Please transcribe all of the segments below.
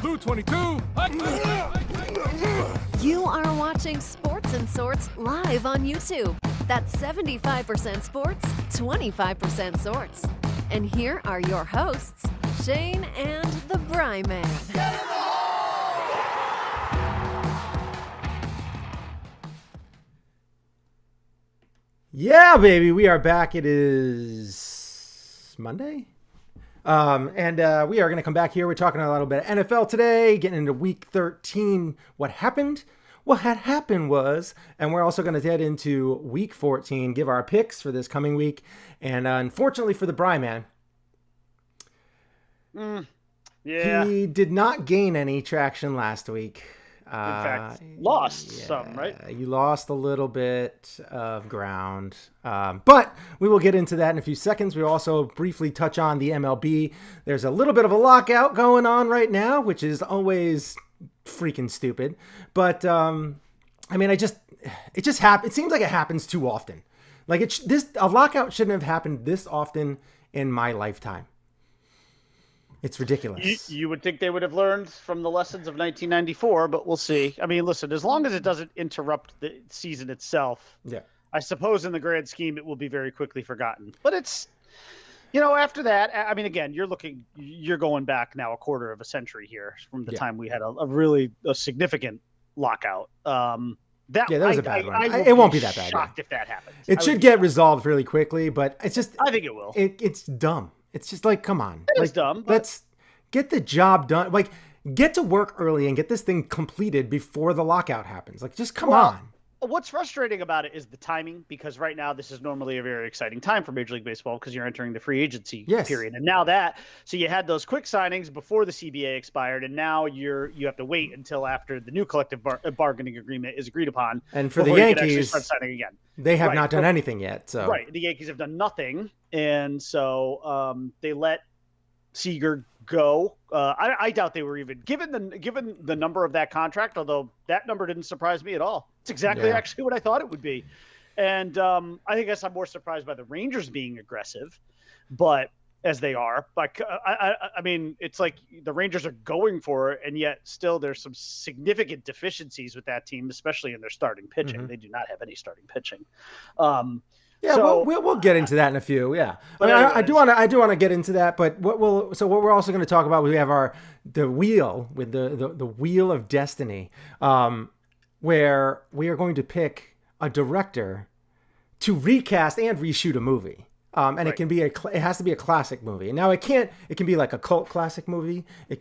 Blue 22. You are watching Sports and Sorts live on YouTube. That's 75% sports, 25% sorts. And here are your hosts, Shane and the Bry Man. Yeah, baby, we are back. It is Monday. And we are going to come back here. We're talking a little bit of NFL today, getting into week 13. What happened? What had happened was, and we're also going to get into week 14, give our picks for this coming week. And unfortunately for the Bry Man, he did not gain any traction last week. In fact, lost some, right? You lost a little bit of ground. But we will get into that in a few seconds. We'll also briefly touch on the MLB. There's a little bit of a lockout going on right now, which is always freaking stupid. But, I mean, it just happens. It seems like it happens too often. Like a lockout shouldn't have happened this often in my lifetime. It's ridiculous. You would think they would have learned from the lessons of 1994, but we'll see. I mean, listen, as long as it doesn't interrupt the season itself, I suppose in the grand scheme, it will be very quickly forgotten. But it's, after that, I mean, again, you're going back now a quarter of a century here from the time we had a significant lockout. That was a bad one. It won't be that bad. Shocked if that happens. It should get resolved really quickly, but it's just. I think it will. It's dumb. It's just like, come on. It's dumb. Let's get the job done. Like, get to work early and get this thing completed before the lockout happens. Like, just come on. What's frustrating about it is the timing, because right now this is normally a very exciting time for Major League Baseball because you're entering the free agency period. And now so you had those quick signings before the CBA expired, and now you have to wait until after the new collective bargaining agreement is agreed upon. And for the Yankees, start signing again. They have not done anything yet. So Right. The Yankees have done nothing. And so they let Seager go. I doubt they were even given the number of that contract, although that number didn't surprise me at all. It's exactly actually what I thought it would be. And I guess I'm more surprised by the Rangers being aggressive, but as they are, like, I mean, it's like the Rangers are going for it, and yet still there's some significant deficiencies with that team, especially in their starting pitching. Mm-hmm. They do not have any starting pitching. We'll get into that in a few. Yeah, but I do want to get into that. But what we're also going to talk about, we have the wheel with the wheel of destiny, where we are going to pick a director to recast and reshoot a movie. And it has to be a classic movie. Now it can be like a cult classic movie. It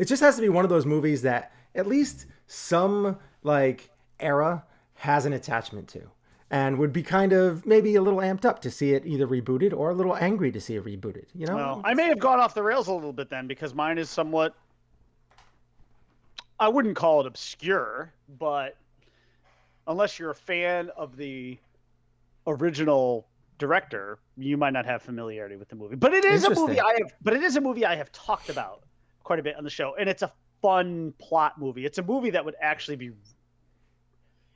just has to be one of those movies that at least some like era has an attachment to, and would be kind of maybe a little amped up to see it either rebooted or a little angry to see it rebooted. Well, I may have gone off the rails a little bit then, because mine is somewhat, I wouldn't call it obscure, but unless you're a fan of the original director, you might not have familiarity with the movie. But it is a movie I have talked about quite a bit on the show, and it's a fun plot movie. It's a movie that would actually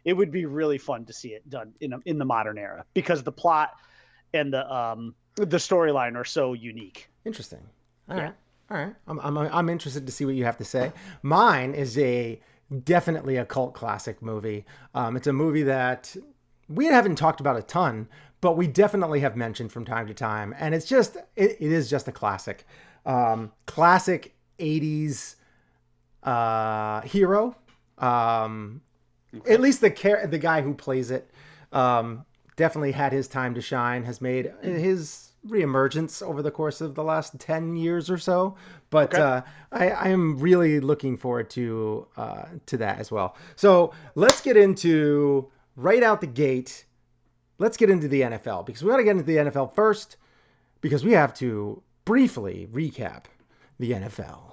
it would be really fun to see it done in the modern era, because the plot and the storyline are so unique. Interesting. All right. I'm interested to see what you have to say. Mine is definitely a cult classic movie. It's a movie that we haven't talked about a ton, but we definitely have mentioned from time to time. And it is just a classic. Classic 80s hero. At least the guy who plays it definitely had his time to shine, has made his reemergence over the course of the last 10 years or so. But I am really looking forward to that as well. So let's get into, right out the gate, let's get into the NFL, because we want to get into the NFL first, because we have to briefly recap the NFL.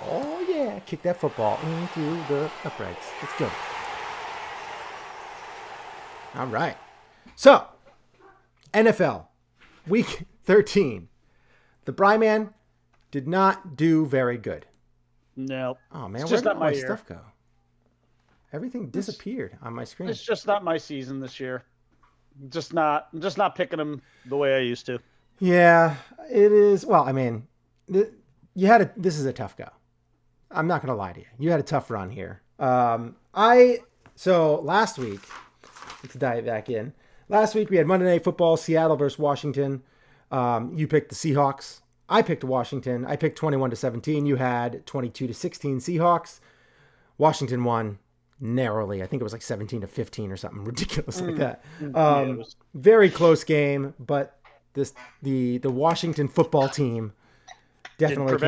Oh yeah, kick that football into the uprights. Let's go. All right. So, NFL, week 13. The Bry Man did not do very good. No. Oh man, where did my stuff go? Everything disappeared on my screen. It's just not my season this year. I'm just not picking them the way I used to. Yeah, it is. Well, I mean, this is a tough go. I'm not going to lie to you. You had a tough run here. So last week, let's dive back in. Last week we had Monday Night Football, Seattle versus Washington. You picked the Seahawks. I picked Washington. I picked 21-17. You had 22-16 Seahawks. Washington won narrowly. I think it was like 17-15 or something ridiculous like that. Very close game, but the Washington football team definitely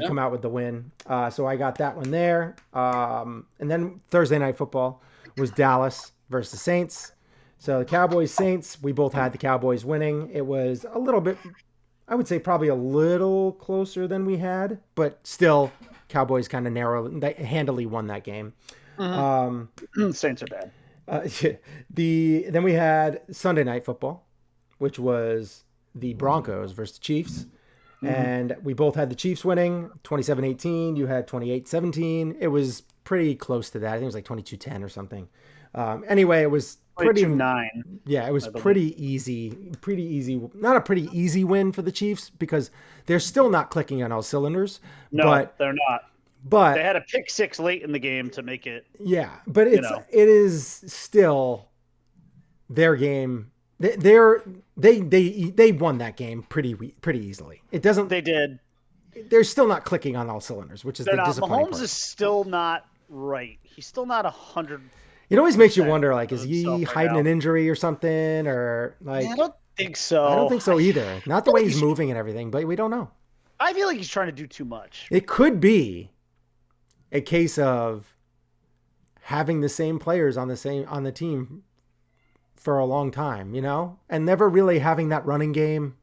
come out with the win. So I got that one there. And then Thursday Night Football was Dallas versus the Saints. So the Cowboys Saints, we both had the Cowboys winning. It was a little bit, I would say probably a little closer than we had, but still Cowboys kind of handily won that game. Saints are bad. Then we had Sunday Night Football, which was the Broncos versus the Chiefs. And we both had the Chiefs winning 27-18. You had 28-17. It was pretty close to that. I think it was like 22-10 or something. Anyway, it was pretty 9. Yeah, it was pretty easy. Not a pretty easy win for the Chiefs because they're still not clicking on all cylinders. No, but they're not. But they had a pick 6 late in the game to make it. Yeah, but it is still their game. They won that game pretty easily. It doesn't. They did. They're still not clicking on all cylinders, which is the disappointing part. Mahomes is still not right. He's still not 100. It always makes you wonder, like, is he hiding an injury or something, or like? I don't think so. I don't think so either. Not the way he's moving and everything, but we don't know. I feel like he's trying to do too much. It could be a case of having the same players on the team for a long time, and never really having that running game.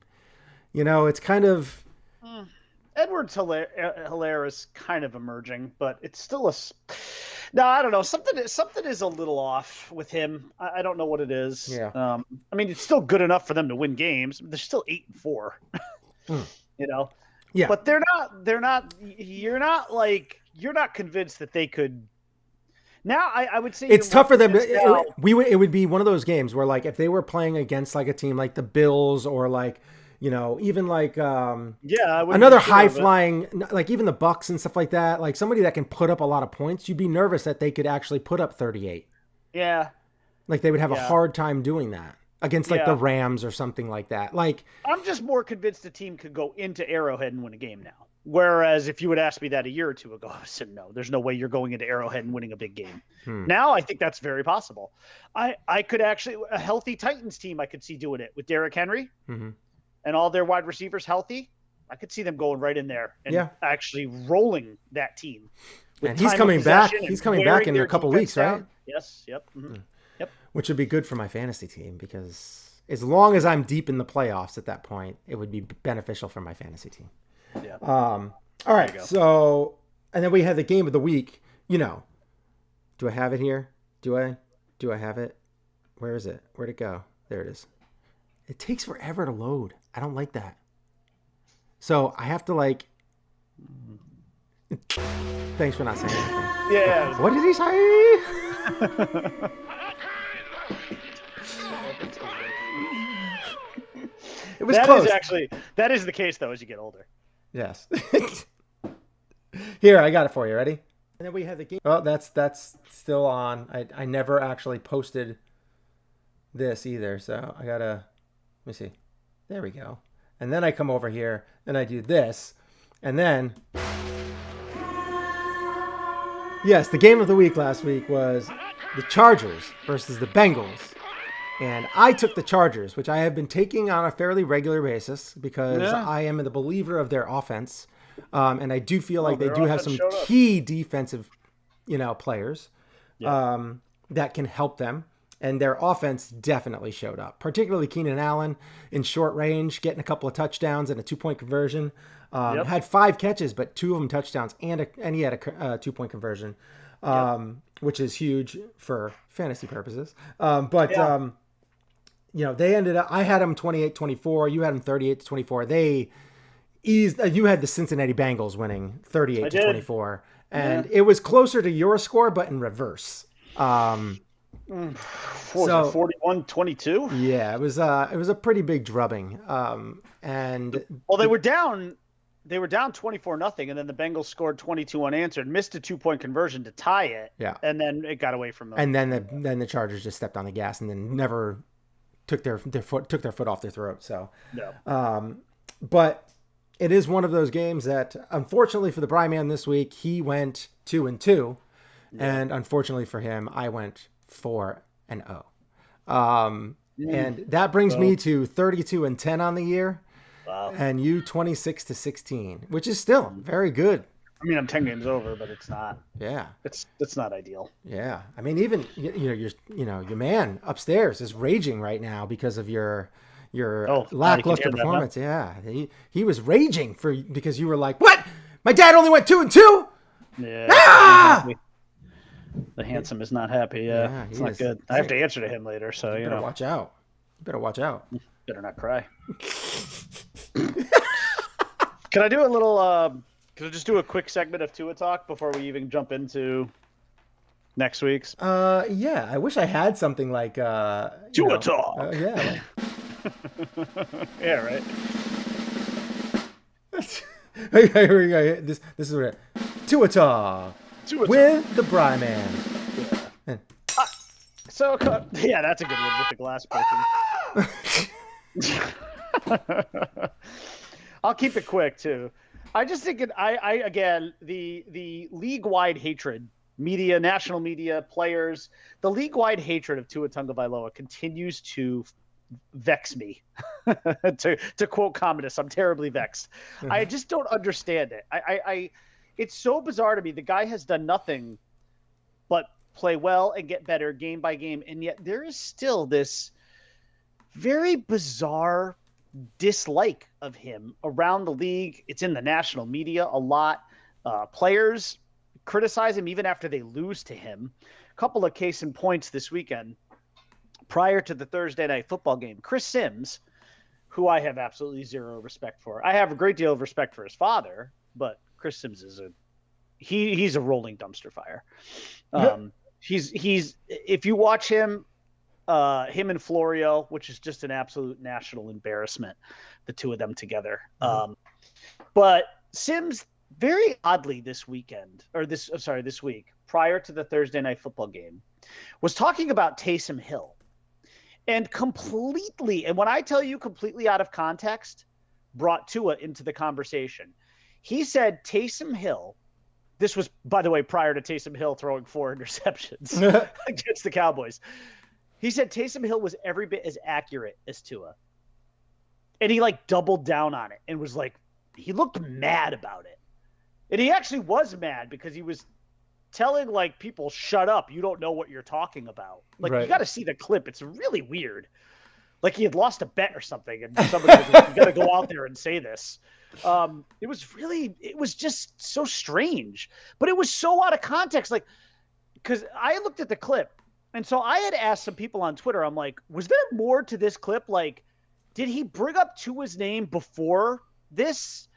It's kind of Edwards-Helaire is kind of emerging, but it's still no, I don't know. Something is a little off with him. I don't know what it is. Yeah. I mean, it's still good enough for them to win games. They're still 8-4. Yeah. But they're not. You're not convinced that they could. Now, I would say it's tough for them. It would be one of those games where, like, if they were playing against like a team like the Bills or like, even like another high flying, like even the Bucks and stuff like that, like somebody that can put up a lot of points, you'd be nervous that they could actually put up 38. Yeah. Like they would have a hard time doing that against like the Rams or something like that. Like I'm just more convinced the team could go into Arrowhead and win a game now. Whereas if you would ask me that a year or two ago, I said, no, there's no way you're going into Arrowhead and winning a big game. Now I think that's very possible. I could actually, a healthy Titans team, I could see doing it with Derrick Henry and all their wide receivers healthy. I could see them going right in there and actually rolling that team. And he's coming back. He's coming back in a couple weeks, right? Yes. Yep. Yep. Which would be good for my fantasy team because as long as I'm deep in the playoffs at that point, it would be beneficial for my fantasy team. Yeah. All right. So, and then we have the game of the week. Do I have it here? Do I have it? Where is it? Where'd it go? There it is. It takes forever to load. I don't like that. So I have to like. Thanks for not saying anything. Yeah. What did he say? It was close. That is the case though as you get older. Yes. Here, I got it for you. Ready? And then we have the game. Oh, that's still on. I never actually posted this either, so I gotta. Let me see. There we go. And then I come over here and I do this, and then. Yes, the game of the week last week was the Chargers versus the Bengals. And I took the Chargers, which I have been taking on a fairly regular basis because I am the believer of their offense. And I do feel like they do have some key defensive, players that can help them. And their offense definitely showed up, particularly Keenan Allen in short range, getting a couple of touchdowns and a 2-point conversion. Had 5 catches, but 2 of them touchdowns, and he had a 2-point conversion, which is huge for fantasy purposes. They ended up, I had them 28-24. You had them 38-24. You had the Cincinnati Bengals winning 38-24. And it was closer to your score, but in reverse. 41-22? Yeah, it was a pretty big drubbing. They were down they were down 24-0, and then the Bengals scored 22 unanswered, missed a 2-point conversion to tie it. Yeah. And then it got away from them. And then the Chargers just stepped on the gas and then never took their foot off their throat. So, no. But it is one of those games that, unfortunately for the Bry Man this week, he went 2-2, and unfortunately for him, I went 4-0. And that brings me to 32-10 on the year. Wow. And you 26-16, which is still very good. I mean, I'm 10 games over, but it's not. Yeah, it's not ideal. Yeah, I mean, even your man upstairs is raging right now because of your lackluster performance. Yeah, he was raging because you were like, "What? My dad only went 2-2." Yeah. Ah! The handsome is not happy. Yeah, it's not good. I have to answer to him later, so you better watch out. You better watch out. Better not cry. Can I do a little? Can I just do a quick segment of Tua talk before we even jump into next week's? Yeah. I wish I had something like Tua talk. Yeah. Yeah. Right. Here we go. This is what it. Tua talk with the Bry Man. Yeah. So yeah, that's a good one with the glass breaking. I'll keep it quick too. I just think I again the league-wide hatred, media, national media, players, the league-wide hatred of Tua Tagovailoa continues to vex me. to quote Commodus, I'm terribly vexed. Mm-hmm. I just don't understand it. I it's so bizarre to me. The guy has done nothing but play well and get better game by game, and yet there is still this very bizarre dislike of him around the league. It's in the national media a lot. Players criticize him even after they lose to him. A couple of case in points this weekend. Prior to the Thursday night football game, Chris Sims, who I have absolutely zero respect for. I have a great deal of respect for his father, but Chris Sims is he's a rolling dumpster fire. He's if you watch him and Florio, which is just an absolute national embarrassment, the two of them together. But Sims, very oddly this week, prior to the Thursday night football game, was talking about Taysom Hill. And completely, and when I tell you completely out of context, brought Tua into the conversation. He said Taysom Hill, this was, by the way, prior to Taysom Hill throwing 4 interceptions against the Cowboys. He said Taysom Hill was every bit as accurate as Tua. And he doubled down on it and was he looked mad about it. And he actually was mad because he was telling people, shut up. You don't know what you're talking about. Right. You got to see the clip. It's really weird. He had lost a bet or something. And somebody was like, you got to go out there and say this. It was just so strange, but it was so out of context. Because I looked at the clip. And so I had asked some people on Twitter, I'm like, was there more to this clip? Did he bring up Tua's name before this?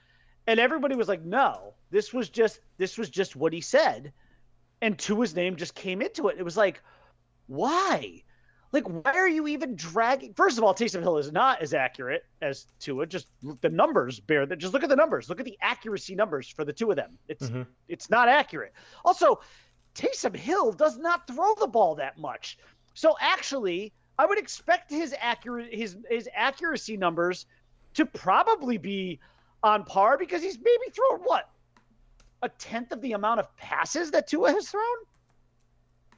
And everybody was like, no, this was just what he said. And Tua's name just came into it. It was why? Why are you even dragging? First of all, Taysom Hill is not as accurate as Tua. Just the numbers bear that. Just look at the numbers. Look at the accuracy numbers for the two of them. It's not accurate. Also, Taysom Hill does not throw the ball that much. So actually, I would expect his accuracy numbers to probably be on par because he's maybe thrown a tenth of the amount of passes that Tua has thrown.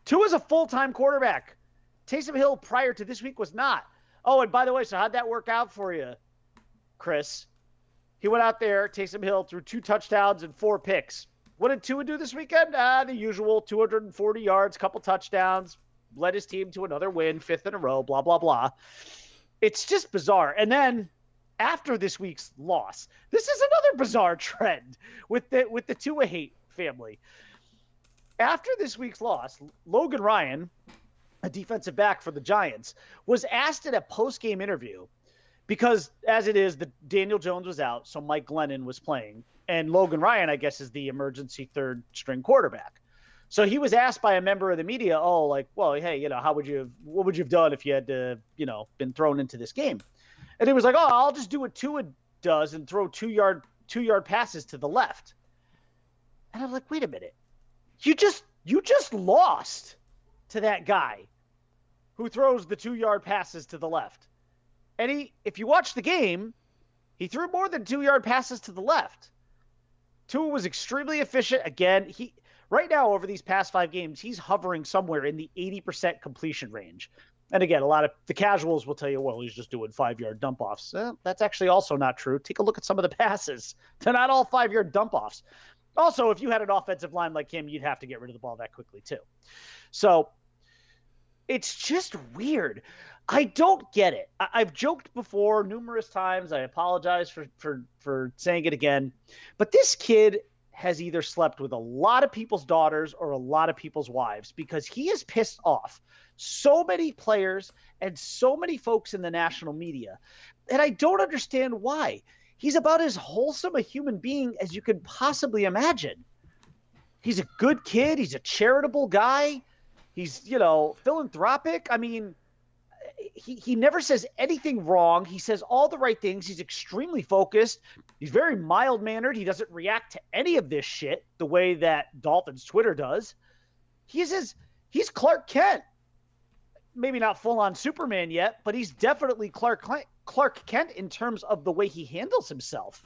Tua's a full-time quarterback. Taysom Hill prior to this week was not. Oh, and by the way, so how'd that work out for you, Chris? He went out there, Taysom Hill threw 2 touchdowns and 4 picks. What did Tua do this weekend? The usual 240 yards, couple touchdowns, led his team to another win, 5th in a row, blah, blah, blah. It's just bizarre. And then after this week's loss, this is another bizarre trend with the Tua hate family. After this week's loss, Logan Ryan, a defensive back for the Giants, was asked in a post-game interview because, as it is, the Daniel Jones was out, so Mike Glennon was playing. And Logan Ryan, I guess, is the emergency third-string quarterback. So he was asked by a member of the media, well, hey, what would you have done if you had to, been thrown into this game? And he was like, I'll just do what Tua does and throw 2-yard 2-yard passes to the left. And I'm like, wait a minute. You just lost to that guy who throws the 2-yard passes to the left. And if you watch the game, he threw more than 2-yard passes to the left. Tua was extremely efficient. Again, right now over these past 5 games, he's hovering somewhere in the 80% completion range. And again, a lot of the casuals will tell you, well, he's just doing 5-yard dump-offs. That's actually also not true. Take a look at some of the passes. They're not all 5-yard dump-offs. Also, if you had an offensive line like him, you'd have to get rid of the ball that quickly too. So it's just weird. I don't get it. I've joked before numerous times. I apologize for saying it again. But this kid has either slept with a lot of people's daughters or a lot of people's wives, because he has pissed off so many players and so many folks in the national media. And I don't understand why. He's about as wholesome a human being as you could possibly imagine. He's a good kid. He's a charitable guy. He's, philanthropic. I mean, he never says anything wrong. He says all the right things. He's extremely focused. He's very mild-mannered. He doesn't react to any of this shit the way that Dolphins Twitter does. He's Clark Kent. Maybe not full-on Superman yet, but he's definitely Clark Kent in terms of the way he handles himself.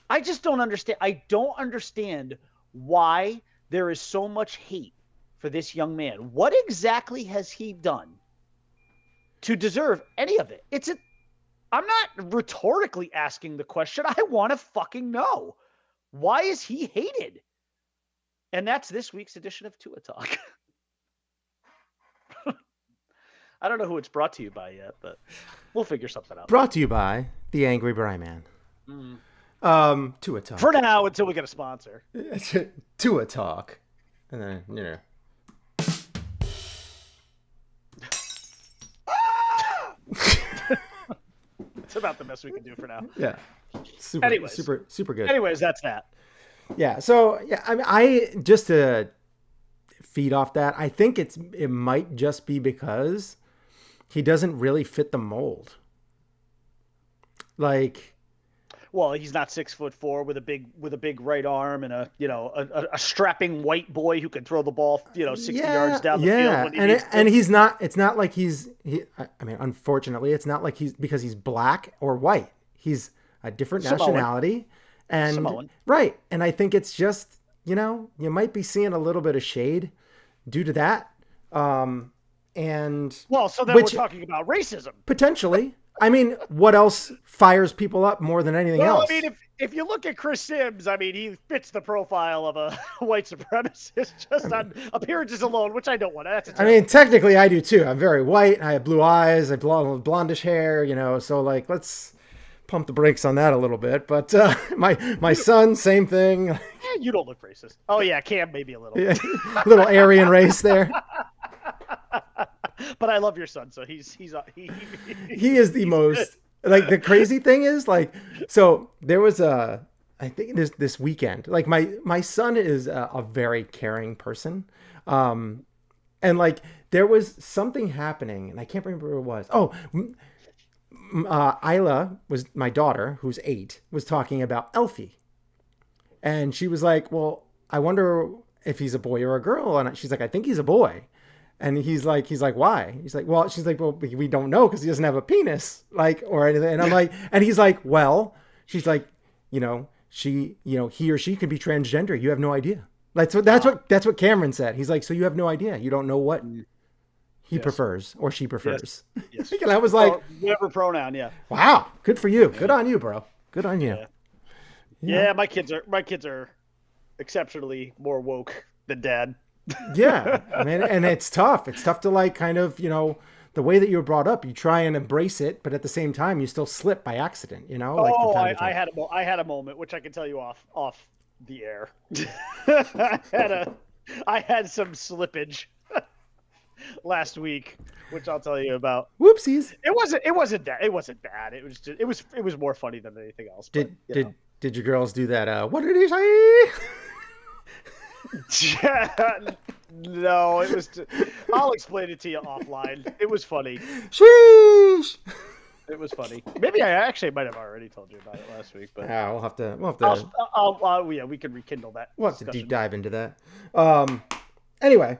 I just don't understand. I don't understand why there is so much hate for this young man. What exactly has he done to deserve any of it? I'm not rhetorically asking the question. I want to fucking know. Why is he hated? And that's this week's edition of Tua Talk. I don't know who it's brought to you by yet, but we'll figure something out. Brought to you by the Angry Bryman. Tua Talk. For now, until we get a sponsor. Tua Talk. And then, It's about the best we can do for now. Yeah. Super good. Anyways, that's that. Yeah. So, yeah, I mean, just to feed off that, I think it might just be because he doesn't really fit the mold. Like, well, he's not 6'4" with a big right arm and a strapping white boy who can throw the ball 60 yards down the field. And he's not. It's not like I mean, unfortunately, it's not like because he's black or white. He's a different nationality, and Samoan. Right. And I think it's just you might be seeing a little bit of shade due to that. So then we're talking about racism potentially. I mean, what else fires people up more than anything else? I mean, if you look at Chris Sims, I mean, he fits the profile of a white supremacist just on appearances alone, which I don't want. I mean, technically, I do too. I'm very white. I have blue eyes. I have blondish hair. So like, let's pump the brakes on that a little bit. But my son, same thing. Yeah, you don't look racist. Oh yeah, Cam maybe a little. Yeah, little Aryan race there. But I love your son, so he is the most like the crazy thing is like, so there was I think this weekend, like my son is a very caring person. And like there was something happening and I can't remember what it was. Isla was my daughter, who's 8, was talking about Elfie. And she was like, well, I wonder if he's a boy or a girl. And she's like, I think he's a boy. And he's like, why? He's like, well, she's like, well, we don't know because he doesn't have a penis, like, or anything. And I'm like, and he's like, well, she's like, he or she could be transgender. You have no idea. Like, so that's what Cameron said. He's like, so you have no idea. You don't know what he prefers or she prefers. Yes. And I was like, whatever pronoun. Yeah. Wow. Good for you. Good on you, bro. Good on you. Yeah. My kids are exceptionally more woke than dad. Yeah, I mean, and it's tough. It's tough to like kind of, the way that you were brought up, you try and embrace it, but at the same time, you still slip by accident, Oh, like I had a moment, which I can tell you off the air. I had some slippage last week, which I'll tell you about. Whoopsies. It wasn't bad. It was more funny than anything else. Did your girls do that? What did he say? No, it was. I'll explain it to you offline. It was funny. Sheesh. It was funny. Maybe I actually might have already told you about it last week, but Yeah, we'll have to. yeah, we can rekindle that. We'll have to deep dive into that. Anyway.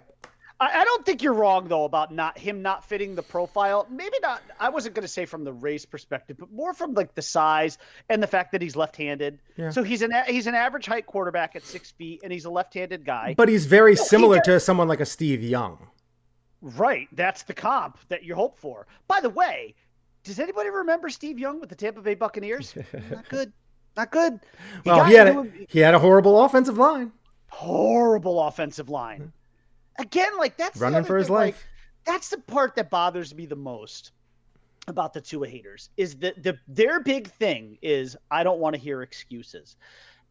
I don't think you're wrong though about him not fitting the profile. Maybe not. I wasn't going to say from the race perspective, but more from like the size and the fact that he's left-handed. Yeah. So he's an average height quarterback at 6 feet, and he's a left-handed guy. But he's very similar to someone like a Steve Young. Right. That's the comp that you hope for. By the way, does anybody remember Steve Young with the Tampa Bay Buccaneers? Not good. Not good. Well, he had a horrible offensive line. Horrible offensive line. Again, like that's running for his life. Like, that's the part that bothers me the most about the Tua haters is that their big thing is I don't want to hear excuses.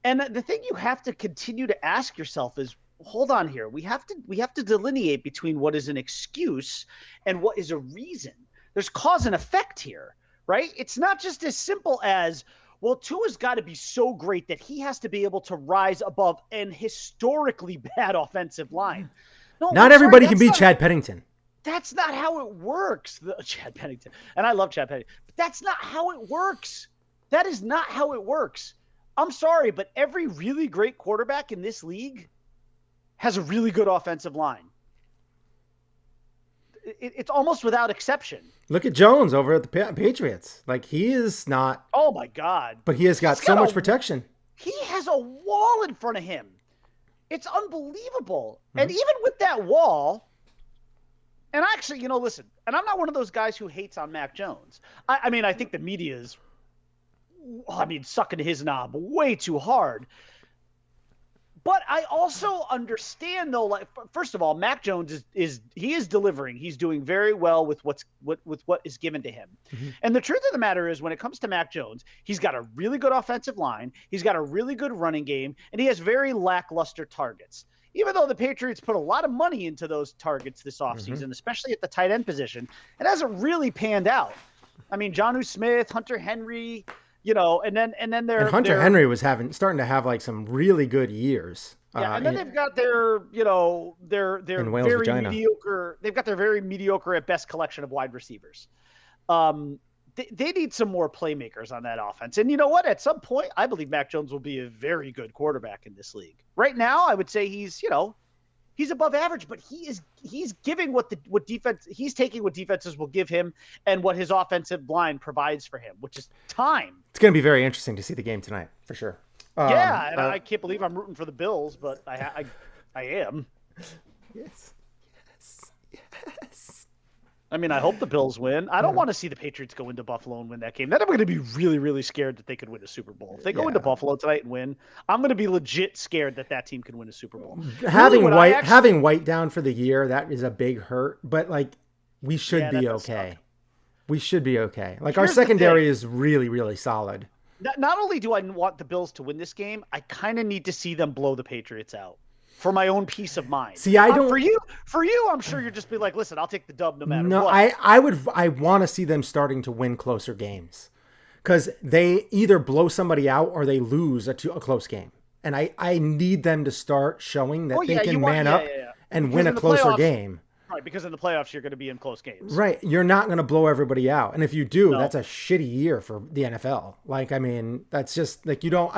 And the thing you have to continue to ask yourself is, hold on here. We have to delineate between what is an excuse and what is a reason. There's cause and effect here, right? It's not just as simple as, well, Tua's got to be so great that he has to be able to rise above an historically bad offensive line. No, not everybody can be Chad Pennington. That's not how it works. Chad Pennington. And I love Chad Pennington. But that's not how it works. That is not how it works. I'm sorry, but every really great quarterback in this league has a really good offensive line. It's almost without exception. Look at Jones over at the Patriots. Like, he is not. Oh, my God. But he has got so much protection. He has a wall in front of him. It's unbelievable. Mm-hmm. And even with that wall, and actually, listen, and I'm not one of those guys who hates on Mac Jones. I mean, I think the media is, sucking his knob way too hard. But I also understand, though, like, first of all, Mac Jones is delivering. He's doing very well with what is given to him. Mm-hmm. And the truth of the matter is, when it comes to Mac Jones, he's got a really good offensive line. He's got a really good running game, and he has very lackluster targets. Even though the Patriots put a lot of money into those targets this offseason, mm-hmm. especially at the tight end position, it hasn't really panned out. I mean, Jonnu Smith, Hunter Henry. And then Hunter Henry was starting to have like some really good years. Yeah, and then they've got their very vagina. mediocre. They've got their very mediocre at best collection of wide receivers. They need some more playmakers on that offense. And you know what? At some point, I believe Mac Jones will be a very good quarterback in this league. Right now, I would say he's above average, but he's giving he's taking what defenses will give him and what his offensive line provides for him, which is time. It's going to be very interesting to see the game tonight, for sure. And I can't believe I'm rooting for the Bills, but I am. Yes. I mean, I hope the Bills win. I don't want to see the Patriots go into Buffalo and win that game. Then I'm going to be really, really scared that they could win a Super Bowl. If they go into Buffalo tonight and win, I'm going to be legit scared that team can win a Super Bowl. Having White down for the year, that is a big hurt. But like, we should be okay. We should be okay. Like, our secondary is really, really solid. Not only do I want the Bills to win this game, I kind of need to see them blow the Patriots out. For my own peace of mind. See, I don't. For you, I'm sure you're just be like, listen, I'll take the dub no matter what. No, I want to see them starting to win closer games, because they either blow somebody out or they lose a close game, and I need them to start showing that they can man up and win a closer game. Right, because in the playoffs you're going to be in close games. Right, you're not going to blow everybody out, and if you do, that's a shitty year for the NFL. Like, I mean, that's just like you don't.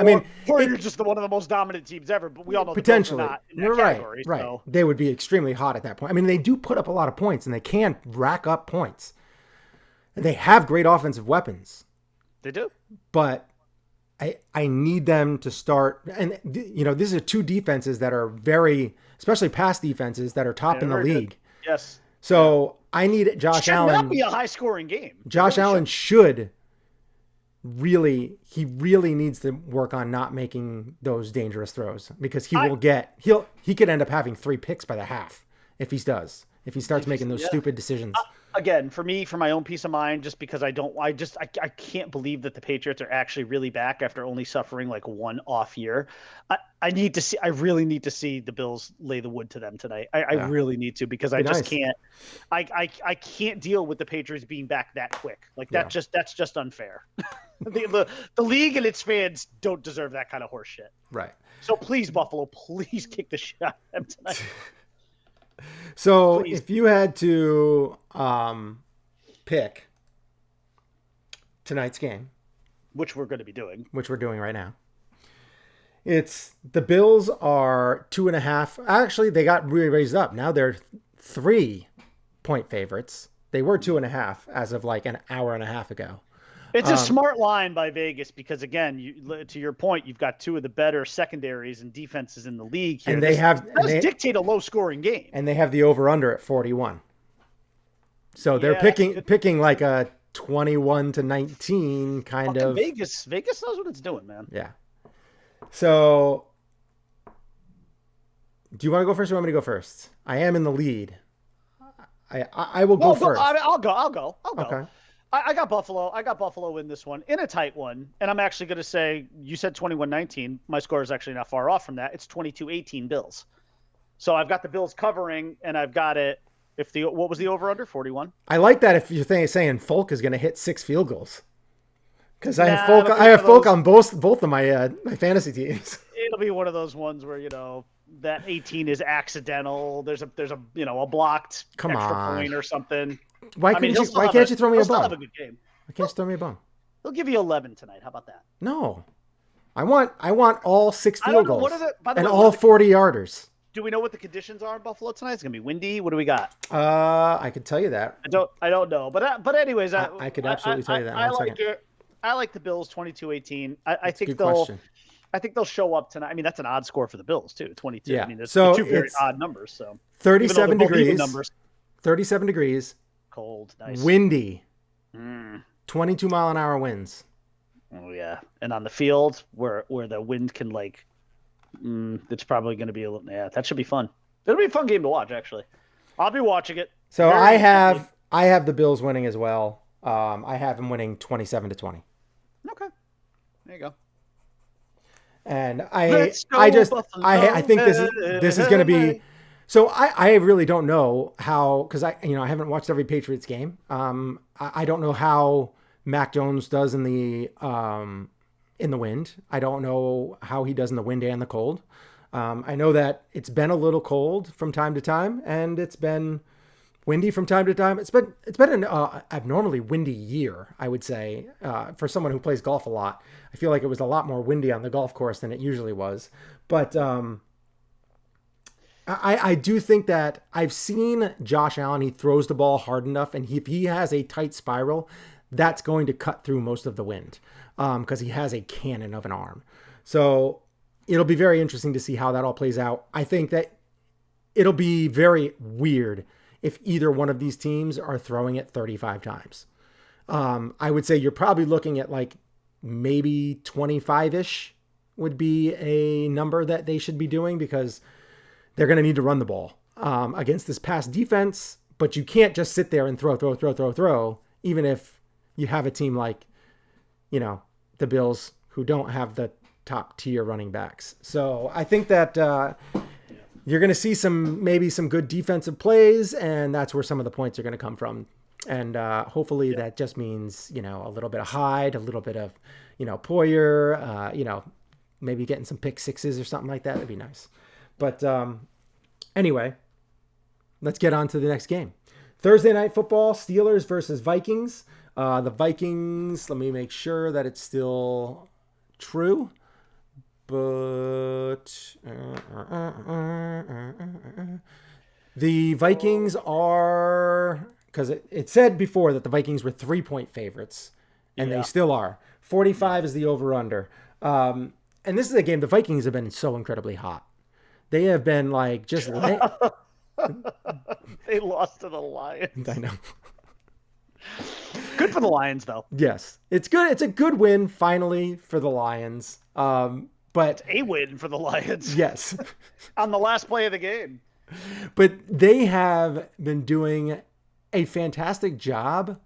Or you're just one of the most dominant teams ever. But we all know potentially the Bills are not in that category. Right, so. They would be extremely hot at that point. I mean, they do put up a lot of points, and they can rack up points. They have great offensive weapons. They do, but I need them to start. And these are two defenses that are very, especially pass defenses that are top in the league. Good. Yes. So I need Josh Allen. Should not be a high-scoring game. Josh Allen should really needs to work on not making those dangerous throws, because he could end up having 3 picks by the half if he starts making those stupid decisions. Again, for me, for my own peace of mind, just because I can't believe that the Patriots are actually really back after only suffering like one off year. I really need to see the Bills lay the wood to them tonight. I really need to, because I just can't. I can't deal with the Patriots being back that quick. Like that's just unfair. The league and its fans don't deserve that kind of horse shit. Right. So please, Buffalo, please kick the shit out of them tonight. So if you had to pick tonight's game, which we're going to be doing, which we're doing right now. It's the Bills are 2.5. Actually, they got really raised up. Now they're 3-point favorites. They were 2.5 as of like an hour and a half ago. It's a smart line by Vegas because, again, to your point, you've got two of the better secondaries and defenses in the league here. And they dictate a low-scoring game. And they have the over/under at 41. So they're picking like a 21-19 kind of. Vegas knows what it's doing, man. Yeah. So, do you want to go first or want me to go first? I am in the lead. I will go first. I'll go. Okay. I got Buffalo. I got Buffalo in this one, in a tight one. And I'm actually going to say, you said 21-19. My score is actually not far off from that. It's 22-18 Bills. So I've got the Bills covering, and I've got it. What was the over/under? 41. I like that if you're saying Folk is going to hit 6 field goals. Because I have Folk on both of my fantasy teams. It'll be one of those ones where, that 18 is accidental. There's a blocked extra point or something. Why can't you throw me a bone? Have a good game. Why can't you throw me a bone? He'll give you 11 tonight. How about that? No. I want all 6 field goals and all 40-yarders. Do we know what the conditions are in Buffalo tonight? It's gonna be windy. What do we got? I could tell you that. I don't know. But anyways, I could absolutely tell you that. I like the Bills 22-18. I think they'll show up tonight. I mean, that's an odd score for the Bills too. 22. Yeah. I mean, it's two very odd numbers. So 37 degrees. 37 degrees. Cold. Nice. Windy. 22-mile-an-hour winds. Oh yeah, and on the field where the wind can it's probably going to be that should be fun. It'll be a fun game to watch, actually. I'll be watching it. So I have the Bills winning as well. I have them winning 27-20. Okay, there you go. And I think this is going to be. So I really don't know how, because I haven't watched every Patriots game. I don't know how Mac Jones does in the wind. I don't know how he does in the wind and the cold. I know that it's been a little cold from time to time, and it's been windy from time to time. It's been an abnormally windy year, I would say, for someone who plays golf a lot. I feel like it was a lot more windy on the golf course than it usually was. But I do think that I've seen Josh Allen. He throws the ball hard enough, and if he has a tight spiral, that's going to cut through most of the wind because he has a cannon of an arm. So it'll be very interesting to see how that all plays out. I think that it'll be very weird if either one of these teams are throwing it 35 times. I would say you're probably looking at like maybe 25-ish would be a number that they should be doing because they're going to need to run the ball against this pass defense, but you can't just sit there and throw, even if you have a team like, the Bills who don't have the top tier running backs. So I think that you're going to see maybe some good defensive plays, and that's where some of the points are going to come from. And hopefully that just means, a little bit of Hyde, a little bit of, Poyer, maybe getting some pick sixes or something like that. That'd be nice. But anyway, let's get on to the next game. Thursday Night Football, Steelers versus Vikings. The Vikings, let me make sure that it's still true. But the Vikings are, because it said before that the Vikings were 3-point favorites, and they still are. 45 is the over-under. And this is a game, the Vikings have been so incredibly hot. They have been like just... They lost to the Lions. I know. Good for the Lions, though. Yes. It's good. It's a good win, finally, for the Lions. But it's a win for the Lions. Yes. On the last play of the game. But they have been doing a fantastic job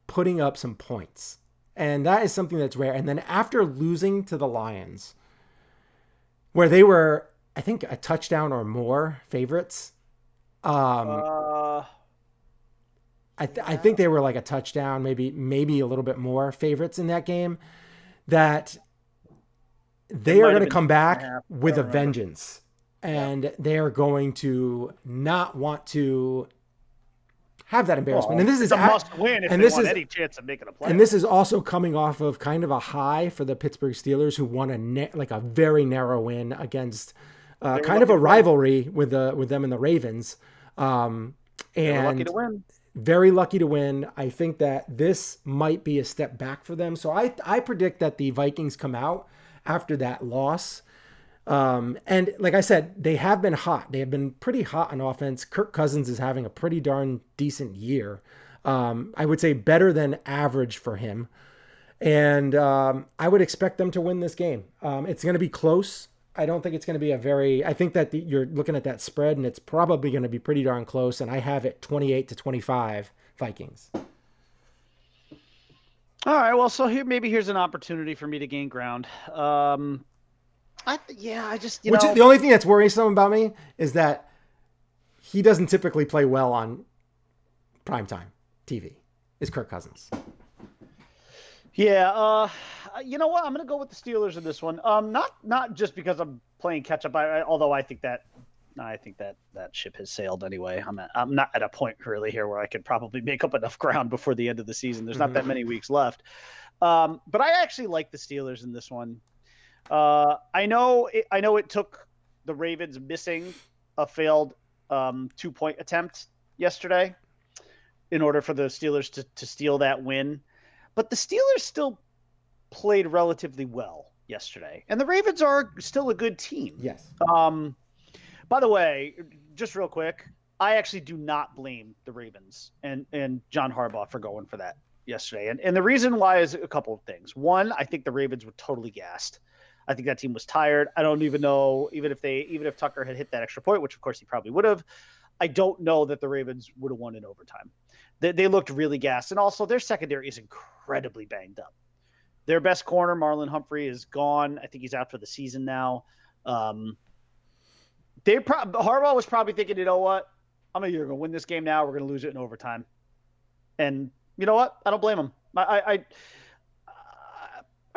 putting up some points. And that is something that's rare. And then after losing to the Lions, where they were, I think, a touchdown or more favorites. I think they were like a touchdown, maybe a little bit more favorites in that game. That they are going to come back with a vengeance, and they are going to not want to have that embarrassment. Well, and this is a must win if they want any chance of making a play. And this is also coming off of kind of a high for the Pittsburgh Steelers, who won a very narrow win against kind of a rivalry with them and the Ravens. And lucky to win. Very lucky to win. I think that this might be a step back for them. So I predict that the Vikings come out after that loss. And like I said, they have been hot. They have been pretty hot on offense. Kirk Cousins is having a pretty darn decent year. I would say better than average for him. And I would expect them to win this game. It's going to be close. I don't think it's going to be I think that you're looking at that spread, and it's probably going to be pretty darn close. And I have it 28-25 Vikings. All right. Well, so here's an opportunity for me to gain ground. The only thing that's worrisome about me is that he doesn't typically play well on primetime TV. Is Kirk Cousins? Yeah. You know what? I'm going to go with the Steelers in this one. Not just because I'm playing catch up. Although I think that ship has sailed anyway. I'm not at a point really here where I could probably make up enough ground before the end of the season. There's not that many weeks left. But I actually like the Steelers in this one. I know it took the Ravens missing a failed 2-point attempt yesterday in order for the Steelers to steal that win. But the Steelers still played relatively well yesterday. And the Ravens are still a good team. Yes. By the way, just real quick, I actually do not blame the Ravens and John Harbaugh for going for that yesterday. And the reason why is a couple of things. One, I think the Ravens were totally gassed. I think that team was tired. I don't even know, even if Tucker had hit that extra point, which of course he probably would have, I don't know that the Ravens would have won in overtime. They looked really gassed. And also their secondary is incredibly banged up. Their best corner, Marlon Humphrey, is gone. I think he's out for the season now. Harbaugh was probably thinking, you know what? I'm either going to win this game now or we're going to lose it in overtime. And you know what? I don't blame him. I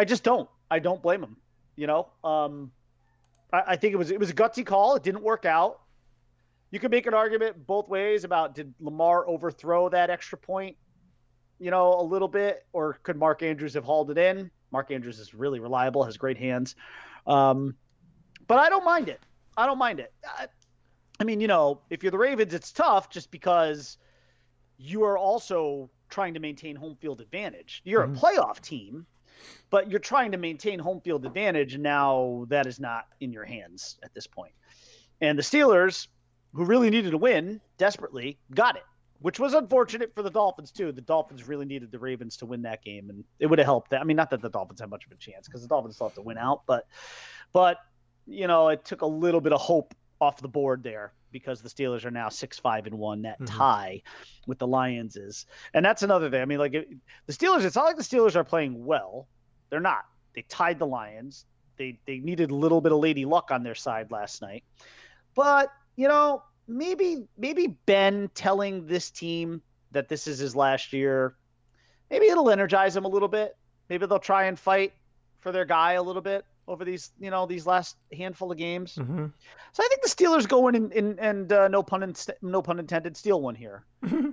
just don't. I don't blame him. You know, I think it was a gutsy call. It didn't work out. You could make an argument both ways about, did Lamar overthrow that extra point, you know, a little bit, or could Mark Andrews have hauled it in? Mark Andrews is really reliable, has great hands. But I don't mind it. I mean, you know, if you're the Ravens, it's tough just because you are also trying to maintain home field advantage. You're a playoff team, but you're trying to maintain home field advantage, and now that is not in your hands at this point. And the Steelers, who really needed to win desperately, got it, which was unfortunate for the Dolphins too. The Dolphins really needed the Ravens to win that game, and it would have helped that. I mean, not that the Dolphins had much of a chance because the Dolphins still have to win out, but you know, it took a little bit of hope off the board there because the Steelers are now 6-5-1, that tie with the Lions is. And that's another thing. I mean, like the Steelers, it's not like the Steelers are playing well. They're not. They tied the Lions. They needed a little bit of lady luck on their side last night. But, you know, maybe Ben telling this team that this is his last year, maybe it'll energize them a little bit. Maybe they'll try and fight for their guy a little bit over these last handful of games. So I think the Steelers go in and no pun intended, steal one here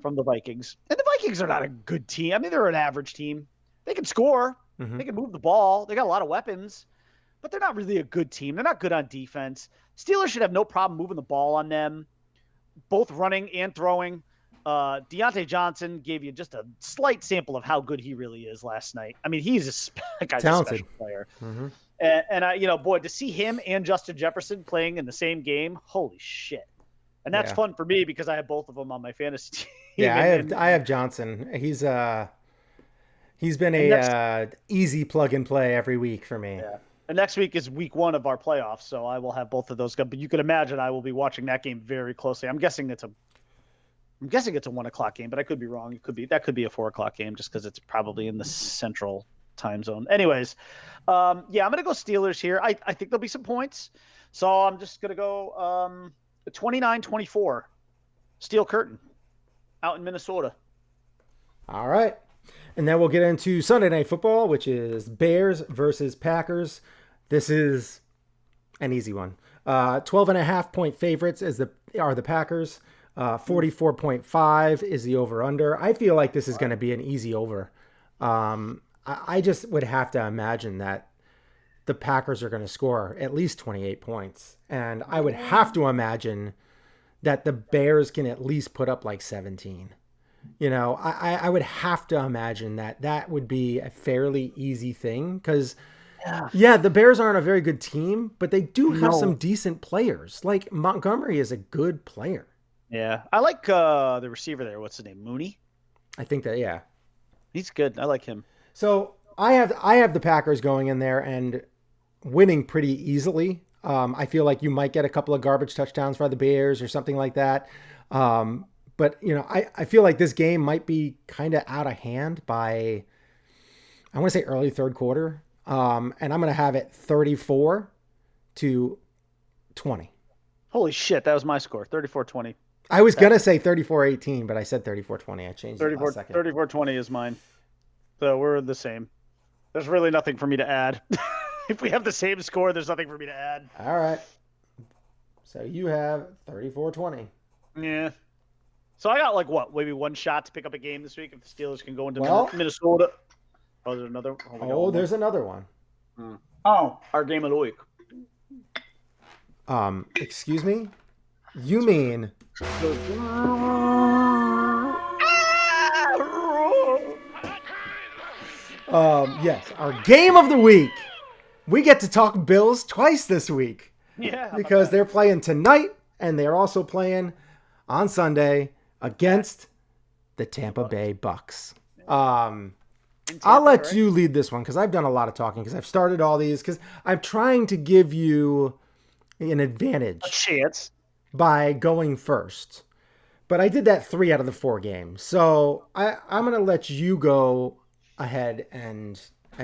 from the Vikings. And the Vikings are not a good team. I mean, they're an average team. They can score. They can move the ball. They got a lot of weapons, but they're not really a good team. They're not good on defense. Steelers should have no problem moving the ball on them, both running and throwing. Deontay Johnson gave you just a slight sample of how good he really is last night. I mean, he's a talented special player. And you know, boy, to see him and Justin Jefferson playing in the same game, holy shit. And that's fun for me because I have both of them on my fantasy team. Yeah, I have Johnson. He's been a easy plug and play every week for me. Yeah. And next week is week 1 of our playoffs, so I will have both of those. But you can imagine I will be watching that game very closely. I'm guessing it's a 1:00 game, but I could be wrong. That could be a 4:00 game just because it's probably in the central time zone. Anyways, I'm gonna go Steelers here. I think there'll be some points, so I'm just gonna go 29-24. Steel Curtain out in Minnesota. All right. And then we'll get into Sunday Night Football, which is Bears versus Packers. This is an easy one. 12.5 point favorites are the Packers. 44.5 is the over-under. I feel like this is going to be an easy over. I just would have to imagine that the Packers are going to score at least 28 points. And I would have to imagine that the Bears can at least put up like 17. You know, I would have to imagine that that would be a fairly easy thing because, yeah, the Bears aren't a very good team, but they do have some decent players. Like Montgomery is a good player. Yeah. I like the receiver there. What's his name? Mooney? I think that, yeah. He's good. I like him. So I have the Packers going in there and winning pretty easily. I feel like you might get a couple of garbage touchdowns for the Bears or something like that. But, you know, I feel like this game might be kind of out of hand by, I want to say early third quarter. And I'm going to have it 34-20. Holy shit. That was my score. 34-20. I was going to say 34-18, but I said 34-20. I changed it last second. 34-20 is mine. So we're the same. There's really nothing for me to add. If we have the same score, there's nothing for me to add. All right. So you have 34-20. Yeah. So I got like what? Maybe one shot to pick up a game this week if the Steelers can go into Minnesota. Oh, there's another. There's another one. Oh, our game of the week. Excuse me? You mean yes, our game of the week. We get to talk Bills twice this week. Yeah. Because they're playing tonight and they're also playing on Sunday against the Tampa Bay Bucks. I'll let you lead this one because I've done a lot of talking because I've started all these because I'm trying to give you an advantage. A chance. By going first. But I did that 3 out of the 4 games. So I'm going to let you go ahead and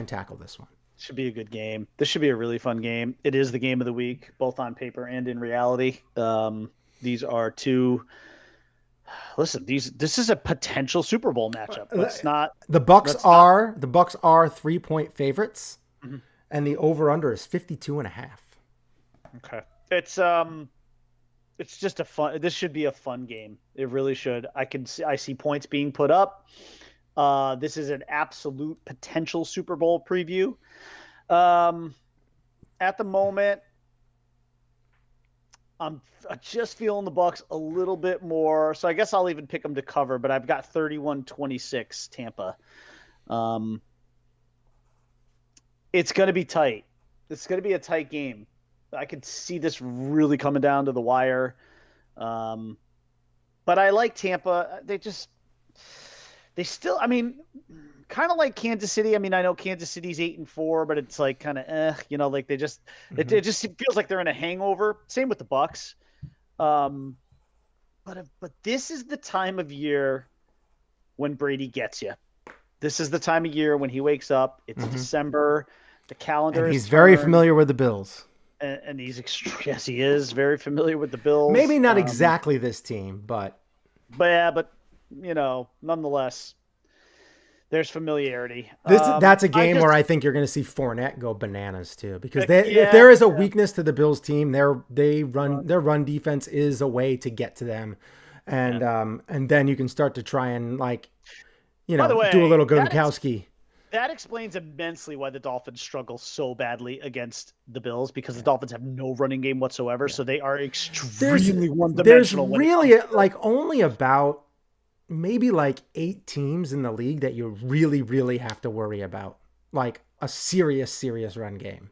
tackle this one. Should be a good game. This should be a really fun game. It is the game of the week, both on paper and in reality. These are two. Listen, this is a potential Super Bowl matchup. Let's not. The Bucks are 3-point favorites, and the over/under is 52.5. Okay, it's just a fun. This should be a fun game. It really should. I see points being put up. This is an absolute potential Super Bowl preview. At the moment, I'm just feeling the Bucks a little bit more. So I guess I'll even pick them to cover, but I've got 31-26 Tampa. It's going to be tight. It's going to be a tight game. I could see this really coming down to the wire. But I like Tampa. They still, I mean, kind of like Kansas City. I mean, I know Kansas City's 8-4, but it's like kind of, like they just, it just feels like they're in a hangover. Same with the Bucks. But this is the time of year when Brady gets you. This is the time of year when he wakes up. It's December. The calendar and he's is very turned, familiar with the Bills. And yes, he is very familiar with the Bills. Maybe not exactly this team, but nonetheless, there's familiarity. That's a game where I think you're going to see Fournette go bananas too, because if there is a weakness to the Bills team, their run defense is a way to get to them, and then you can start to try and do a little Gronkowski. That explains immensely why the Dolphins struggle so badly against the Bills, because the Dolphins have no running game whatsoever, so they are extremely one-dimensional. There's really only about maybe 8 teams in the league that you really, really have to worry about, a serious run game.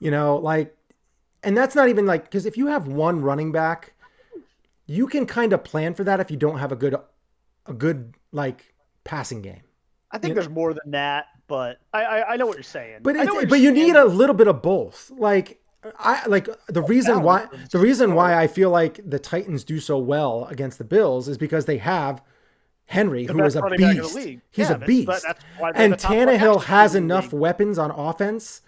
And that's not even because if you have one running back, you can kind of plan for that if you don't have a good passing game. I think there's more than that, but I know what you're saying. But you need a little bit of both. The reason why I feel like the Titans do so well against the Bills is because they have Henry, who is a beast. He's a beast. And Tannehill has enough weapons on offense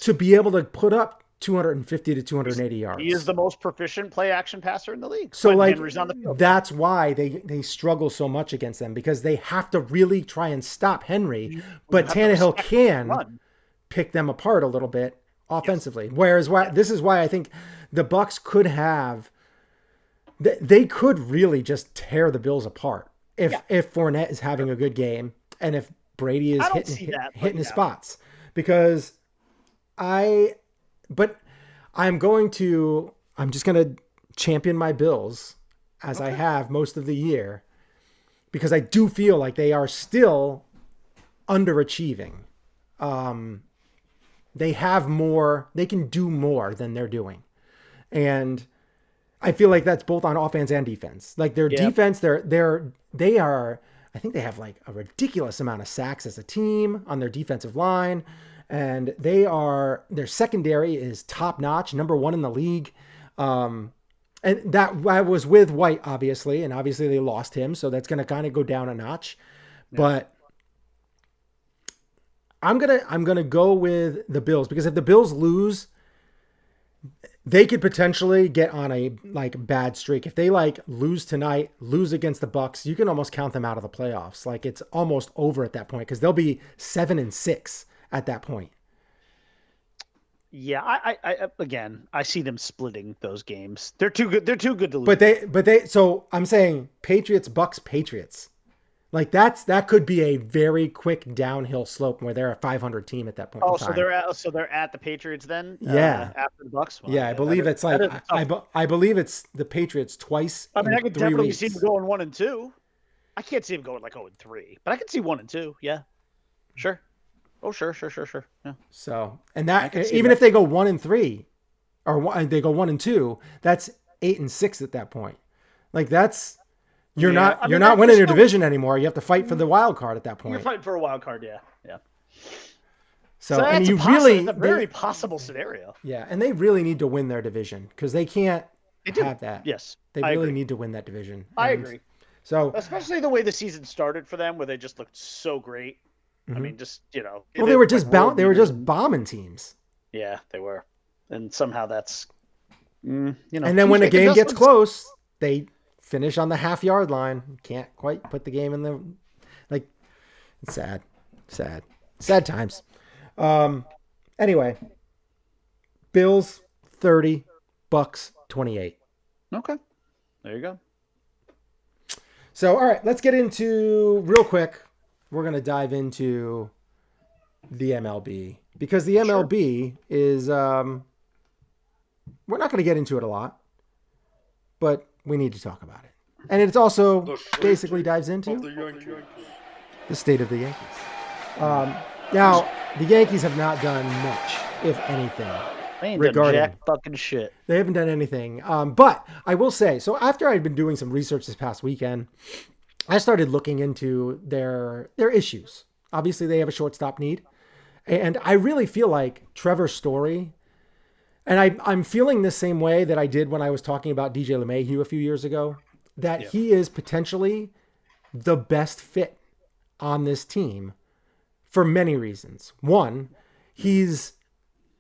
to be able to put up 250 to 280 yards. He is the most proficient play action passer in the league. So Henry's on the field. That's why they struggle so much against them, because they have to really try and stop Henry, but Tannehill can pick them apart a little bit offensively. Whereas this is why I think the Bucks could have they could really just tear the Bills apart if Fournette is having a good game and if Brady is hitting his spots. Because I'm just going to champion my Bills as I have most of the year, because I do feel like they are still underachieving. They have more, they can do more than they're doing. And I feel like that's both on offense and defense. Like their defense, they are, I think they have like a ridiculous amount of sacks as a team on their defensive line. And their secondary is top notch, number 1 in the league. And that was with White, obviously, and obviously they lost him. So that's going to kind of go down a notch, but I'm going to go with the Bills, because if the Bills lose, they could potentially get on a bad streak. If they lose tonight, lose against the Bucs, you can almost count them out of the playoffs. Like it's almost over at that point, because they'll be 7-6 at that point. Yeah, I see them splitting those games. They're too good. They're too good to lose. But they. So I'm saying Patriots, Bucs, Patriots. Like that could be a very quick downhill slope where they're a 500 team at that point. Oh, so they're at the Patriots then? Yeah. After the Bucs. Well, yeah, I believe it's I believe it's the Patriots twice. I mean, I could definitely see them going 1-2. I can't see them going 0-3, but I can see 1-2. Yeah, sure. Oh, sure. Yeah. So, and that even if they go 1-3, or they go 1-2, that's 8-6 at that point. Like that's you're not winning your division anymore. You have to fight for the wild card at that point. You're fighting for a wild card, yeah. So and you really a very possible scenario. Yeah, and they really need to win their division, because they can't have that. Yes, they really need to win that division. I agree. So especially the way the season started for them, where they just looked so great. I mean, well, they were just bombing teams. Yeah, they were, and somehow that's And then when the game gets close, they finish on the half-yard line. Can't quite put the game in the It's sad times. Anyway, Bills 30, Bucs 28. Okay, there you go. So all right, let's get into real quick. We're going to dive into the MLB, because the MLB is, we're not going to get into it a lot, but we need to talk about it. And it also basically dives into the state of the Yankees. Now, the Yankees have not done much, if anything. They ain't done jack fucking shit. They haven't done anything. But I will say, so after I'd been doing some research this past weekend, I started looking into their issues. Obviously, they have a shortstop need. And I really feel like Trevor Story, and I'm feeling the same way that I did when I was talking about DJ LeMahieu a few years ago, that he is potentially the best fit on this team for many reasons. One, he's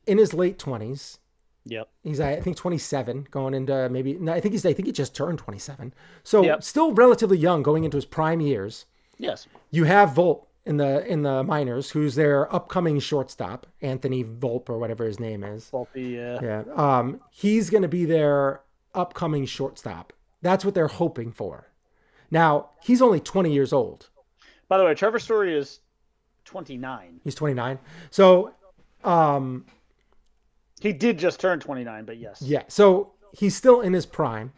in his late 20s. Yep. He's, I think, 27 going into I think he just turned 27. So still relatively young going into his prime years. Yes. You have Volpe in the minors, who's their upcoming shortstop, Anthony Volpe or whatever his name is. Volpe, yeah. Yeah. He's going to be their upcoming shortstop. That's what they're hoping for. Now, he's only 20 years old. By the way, Trevor Story is 29. He's 29. So, he did just turn 29, but yes. Yeah. So he's still in his prime.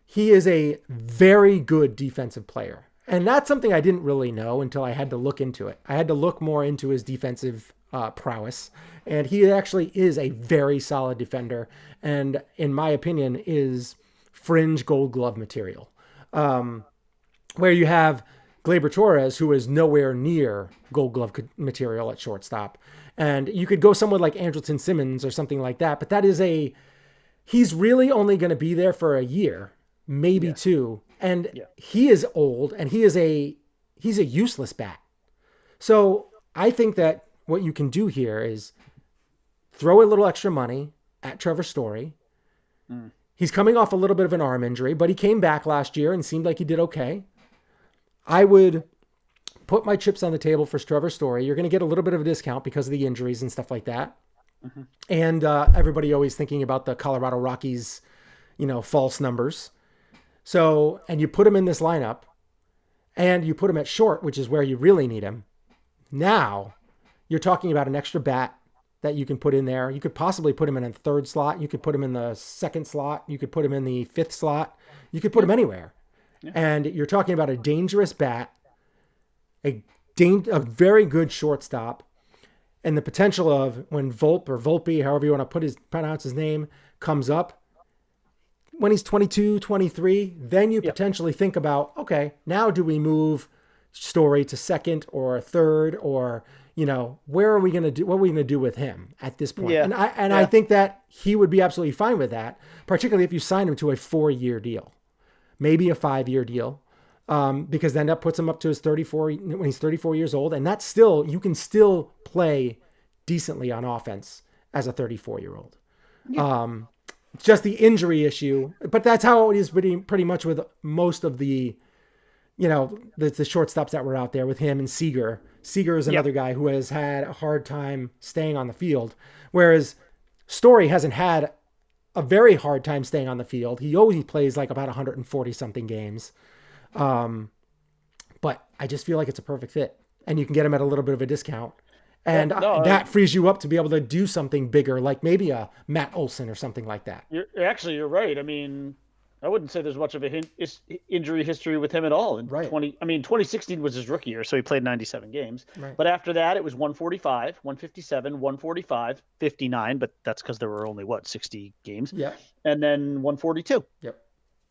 He is a very good defensive player. And that's something I didn't really know until I had to look into it. I had to look more into his defensive prowess. And he actually is a very solid defender. And in my opinion, is fringe Gold Glove material. Where you have Gleyber Torres, who is nowhere near Gold Glove material at shortstop. And you could go someone like Andrelton Simmons or something like that. But that is he's really only going to be there for a year, maybe two. And he is old, and he's a useless bat. So I think that what you can do here is throw a little extra money at Trevor Story. He's coming off a little bit of an arm injury, but he came back last year and seemed like he did okay. I would put my chips on the table for Trevor Story. You're going to get a little bit of a discount because of the injuries and stuff like that. And everybody always thinking about the Colorado Rockies, false numbers. So, and you put him in this lineup and you put him at short, which is where you really need him. Now you're talking about an extra bat that you can put in there. You could possibly put him in a third slot. You could put him in the second slot. You could put him in the fifth slot. You could put him anywhere. Yeah. And you're talking about a dangerous bat, a very good shortstop, and the potential of when Volpe, however you want to pronounce his name, comes up, when he's 22, 23, then you potentially think about, okay, now do we move Story to second or third, or, where are we going to do, what are we going to do with him at this point? Yeah. And I think that he would be absolutely fine with that, particularly if you sign him to a 4-year deal, maybe a 5-year deal. Because then that puts him up to his 34 when he's 34 years old. And that's still, you can still play decently on offense as a 34-year-old. Yeah. Just the injury issue, but that's how it is pretty much with most of the, the shortstops that were out there with him and Seager. Seager is another guy who has had a hard time staying on the field, whereas Story hasn't had a very hard time staying on the field. He always plays like about 140 something games. But I just feel like it's a perfect fit, and you can get him at a little bit of a discount, and that frees you up to be able to do something bigger, like maybe a Matt Olson or something like that. You're right. I mean, I wouldn't say there's much of a injury history with him at all. In 2016 was his rookie year, so he played 97 games. Right. But after that, it was 145, 157, 145, 59, but that's because there were only 60 games. Yeah. And then 142. Yep.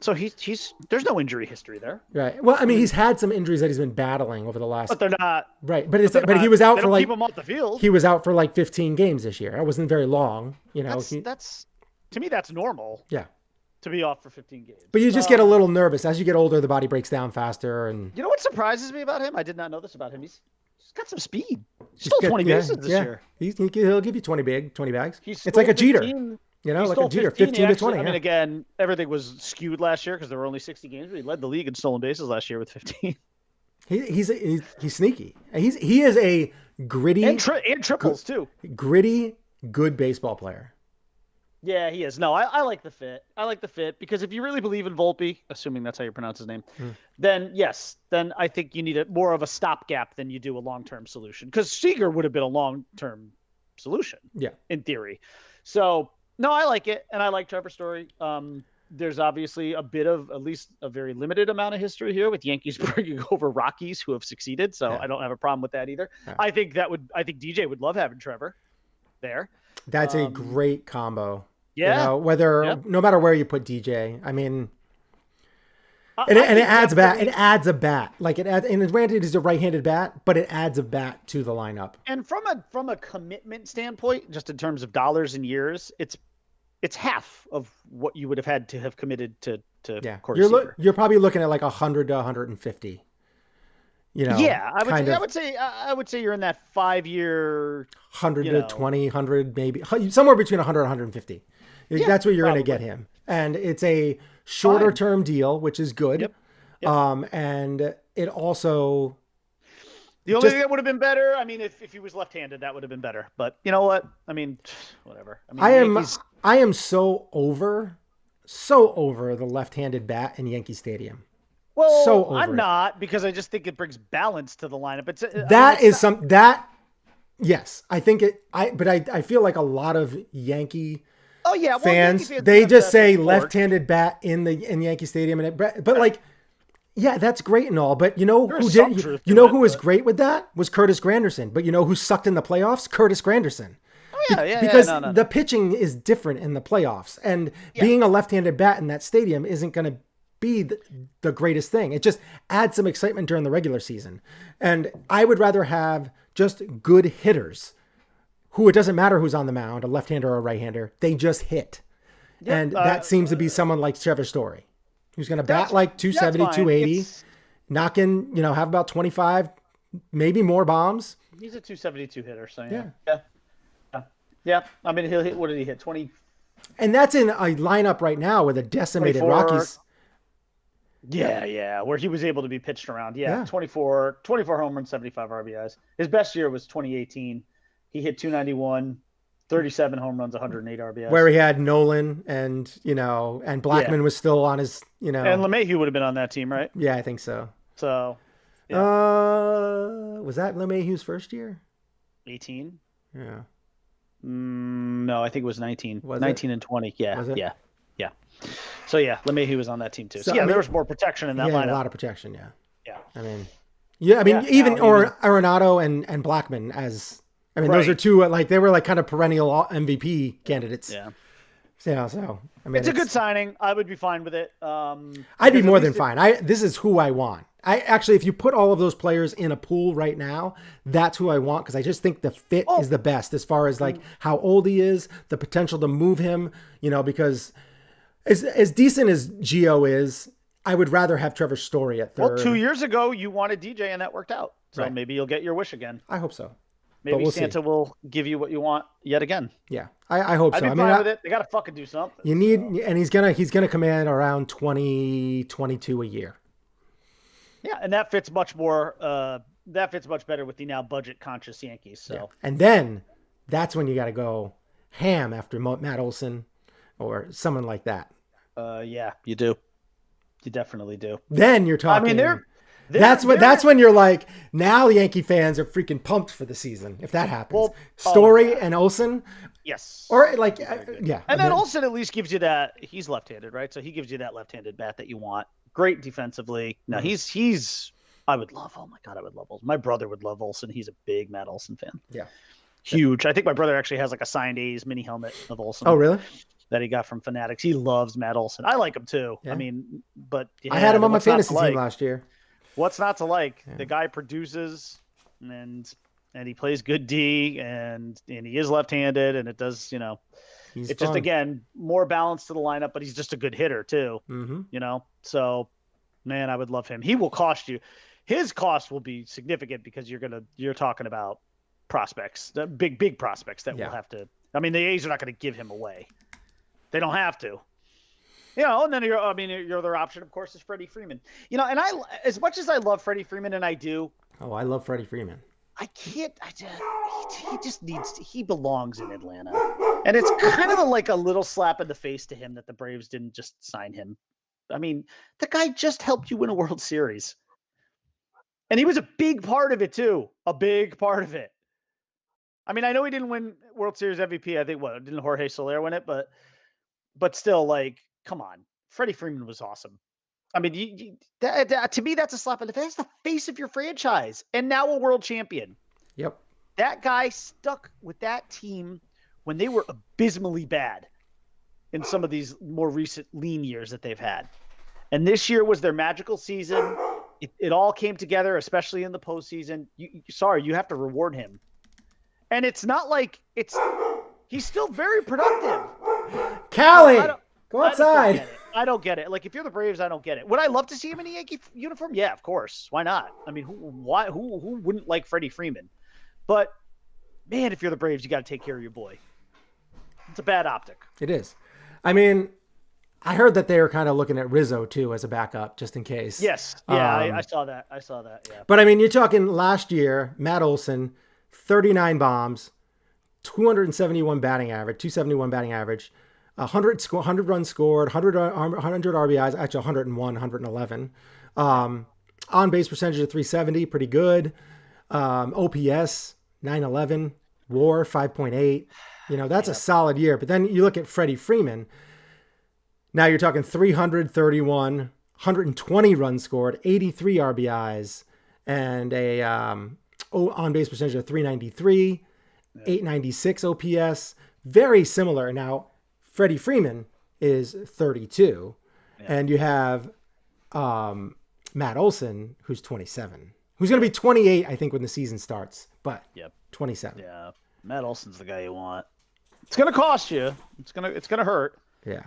So he's there's no injury history there. Right. Well, I mean, he's had some injuries that he's been battling over the last. But they're not. Right. But he was out for like. Keep him off the field. He was out for like 15 games this year. It wasn't very long. That's to me that's normal. Yeah. To be off for 15 games. But you just get a little nervous as you get older. The body breaks down faster, and. You know what surprises me about him? I did not know this about him. He's got some speed. He stole 20 bases this year. He'll give you 20 bags. It's like a 15. Jeter. Like a Jeter, 15 to 20. I mean, again, everything was skewed last year because there were only 60 games, but he led the league in stolen bases last year with 15. He's sneaky. He is a gritty and triples too. Gritty, good baseball player. Yeah, he is. No, I like the fit. I like the fit because if you really believe in Volpe, assuming that's how you pronounce his name, then yes, then I think you need more of a stopgap than you do a long-term solution. Because Seager would have been a long-term solution. Yeah, in theory. So. No, I like it, and I like Trevor Story. There's obviously a bit of, at least a very limited amount of history here with Yankees bringing over Rockies who have succeeded, so I don't have a problem with that either. Yeah. I think DJ would love having Trevor there. That's a great combo. Yeah. No matter where you put DJ, I mean, it adds a bat. It adds a bat. Like it adds, and granted, it's a right-handed bat, but it adds a bat to the lineup. And from a commitment standpoint, just in terms of dollars and years, it's half of what you would have had to have committed to Corey Seager. You're probably looking at like 100 to 150. I would say you're in that 5-year 100 to 20, 100 maybe, somewhere between 100 and 150. Yeah, that's where you're going to get him. And it's a shorter term deal, which is good. Yep. And it also. The only thing that would have been better, I mean, if he was left-handed, that would have been better. But you know what? I mean, whatever. I am so over the left-handed bat in Yankee Stadium. Well, I'm not, because I just think it brings balance to the lineup. Yes, I think it. But I feel like a lot of Yankee. Oh yeah, fans they just say left-handed bat in Yankee Stadium, that's great and all. But who was great with that was Curtis Granderson. But who sucked in the playoffs? Curtis Granderson. Because the pitching is different in the playoffs, and being a left-handed bat in that stadium isn't going to be the greatest thing. It just adds some excitement during the regular season, and I would rather have just good hitters. Who it doesn't matter who's on the mound, a left-hander or a right-hander, they just hit. Yep, and that seems to be someone like Trevor Story, who's going to bat like 270, 280, knock in, have about 25, maybe more bombs. He's a 272 hitter, so yeah. I mean, he'll hit. What did he hit? 20. And that's in a lineup right now with a decimated Rockies. Yeah, where he was able to be pitched around. Yeah. 24 home runs, 75 RBIs. His best year was 2018. He hit 291, 37 home runs, 108 RBIs. Where he had Nolan and Blackman was still on his, And LeMahieu would have been on that team, right? Yeah, I think so. So, was that LeMahieu's first year? 18? Yeah. No, I think it was 19. Was 19 and 20. Yeah. Was it? Yeah. Yeah. So, yeah, LeMahieu was on that team, too. So, there was more protection in that lineup. A lot of protection, yeah. Yeah. Even Arenado and Blackman those are two, they were kind of perennial MVP candidates. Yeah. Yeah, so it's a good signing. I would be fine with it. I'd be more than fine. This is who I want. I actually, if you put all of those players in a pool right now, that's who I want, because I just think the fit is the best as far as how old he is, the potential to move him. Because as decent as Gio is, I would rather have Trevor Story at third. Well, 2 years ago you wanted DJ and that worked out, so maybe you'll get your wish again. I hope so. Maybe Santa will give you what you want yet again. Yeah, I hope so. I'd be fine with it. They got to fucking do something. You need, and he's gonna command around 20, 22 a year. Yeah, and that fits much more. That fits much better with the now budget conscious Yankees. So, and then that's when you got to go ham after Matt Olson or someone like that. Yeah, you do. You definitely do. Then you're talking. I mean, that's when you're like, now Yankee fans are freaking pumped for the season if that happens. Well, Story and Olson. Yes. Or yeah. And then Olson at least gives you that. He's left-handed, right? So he gives you that left-handed bat that you want. Great defensively. Now he's. I would love. Oh my God, I would love Olson. My brother would love Olson. He's a big Matt Olson fan. Yeah. Huge. I think my brother actually has a signed A's mini helmet of Olson. Oh really? That he got from Fanatics. He loves Matt Olson. I like him too. Yeah. But I had him on my fantasy team last year. What's not to like? Yeah. The guy produces and he plays good D and he is left-handed and it does, it's fun. Just, again, more balance to the lineup, but he's just a good hitter too, So, man, I would love him. He will cost you. His cost will be significant because you're talking about prospects, the big prospects that will have to, the A's are not going to give him away. They don't have to. And then your other option, of course, is Freddie Freeman. And as much as I love Freddie Freeman, and I do. Oh, I love Freddie Freeman. I can't. He belongs in Atlanta, and it's kind of like a little slap in the face to him that the Braves didn't just sign him. The guy just helped you win a World Series, and he was a big part of it too. A big part of it. I know he didn't win World Series MVP. I think didn't Jorge Soler win it? But still, come on, Freddie Freeman was awesome. To me, that's a slap in the face. That's the face of your franchise, and now a world champion. Yep. That guy stuck with that team when they were abysmally bad in some of these more recent lean years that they've had. And this year was their magical season. It all came together, especially in the postseason. You have to reward him. And it's not like he's still very productive. Callie! Go outside. I don't get it. If you're the Braves, I don't get it. Would I love to see him in a Yankee uniform? Yeah, of course. Why not? Who wouldn't like Freddie Freeman? But man, if you're the Braves, you got to take care of your boy. It's a bad optic. It is. I heard that they were kind of looking at Rizzo too as a backup, just in case. Yes. Yeah, I saw that. Yeah. But you're talking last year, Matt Olson, 39 bombs, 271 batting average. 100 runs scored, 100 RBIs, actually 101, 111. On base percentage of 370, pretty good. OPS 911, WAR 5.8. That's a solid year. But then you look at Freddie Freeman. Now you're talking 331, 120 runs scored, 83 RBIs, and a on base percentage of 393, 896 OPS. Very similar. Now, Freddie Freeman is 32, and you have Matt Olson, who's 27, who's going to be 28, I think, when the season starts, but 27. Yeah, Matt Olson's the guy you want. It's going to cost you. It's going to hurt. Yeah.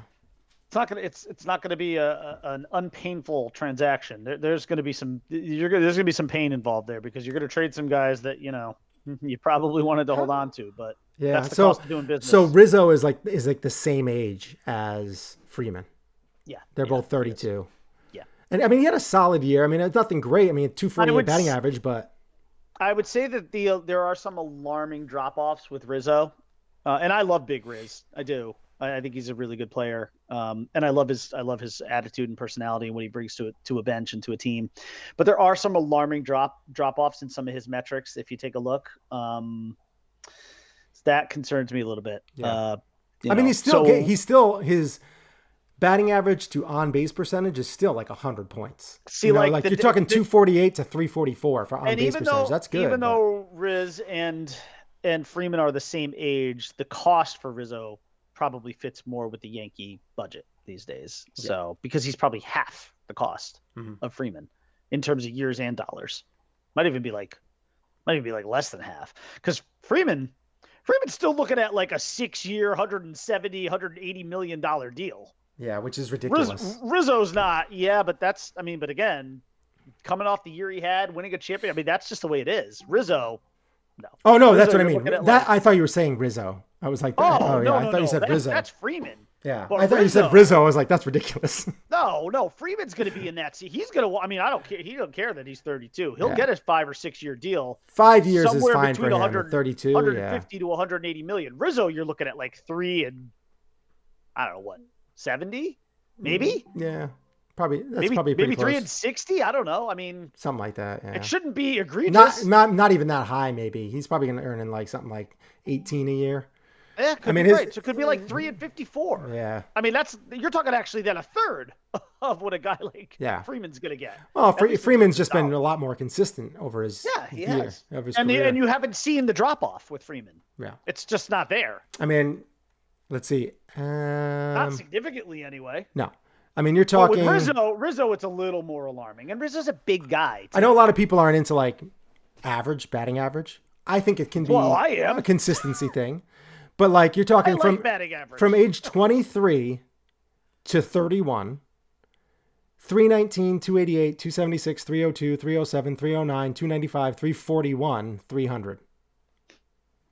It's not going to be an unpainful transaction. There's going to be there's going to be some pain involved there because you're going to trade some guys that you probably wanted to hold on to, but that's the cost of doing business. So Rizzo is like the same age as Freeman. Yeah, they're both 32. Yeah, and he had a solid year. It's nothing great. 248 batting average, but I would say that there are some alarming drop offs with Rizzo. And I love Big Riz. I do. I think he's a really good player. And I love his attitude and personality and what he brings to a bench and to a team. But there are some alarming drop-offs in some of his metrics if you take a look. That concerns me a little bit. Yeah. He's still his batting average to on base percentage is still like 100 points. See, you're talking 248 to 344 for on base percentage. That's good. Even though Riz and Freeman are the same age, the cost for Rizzo probably fits more with the Yankee budget these days. Yeah. So because he's probably half the cost of Freeman in terms of years and dollars, might even be like less than half. Because Freeman's still looking at like a 6-year, $180 million deal. Yeah, which is ridiculous. Rizzo's not. Yeah, but but again, coming off the year he had, winning a champion, that's just the way it is. Rizzo, no. Oh, no, that's what I mean. I thought you were saying Rizzo. I was like, I thought you said Rizzo. That's Freeman. Yeah, I thought you said Rizzo. I was like, that's ridiculous. No, Freeman's going to be in that. See, he's going to. I don't care. He don't care that he's 32. He'll get a 5 or 6 year deal. 5 years is fine for him. 32, 150 to 180 million. Rizzo, you're looking at like 3 and I don't know what, 70, maybe. Yeah, probably. That's maybe 3 close. and 60. I don't know. Something like that. Yeah. It shouldn't be egregious. Not even that high. Maybe he's probably going to earn in like something like 18 a year. Yeah, could be right. So it could be like 3 and 54. Yeah. You're talking actually then a third of what a guy like Freeman's going to get. Well, Freeman's just been a lot more consistent over his he year, has. of his and career. And you haven't seen the drop off with Freeman. Yeah. It's just not there. Let's see. Not significantly anyway. No. You're talking with Rizzo, it's a little more alarming. And Rizzo's a big guy, too. I know a lot of people aren't into like batting average. I think it can be a consistency thing. But like you're talking from age 23 to 31, 319, 288, 276, 302, 307, 309, 295, 341, 300.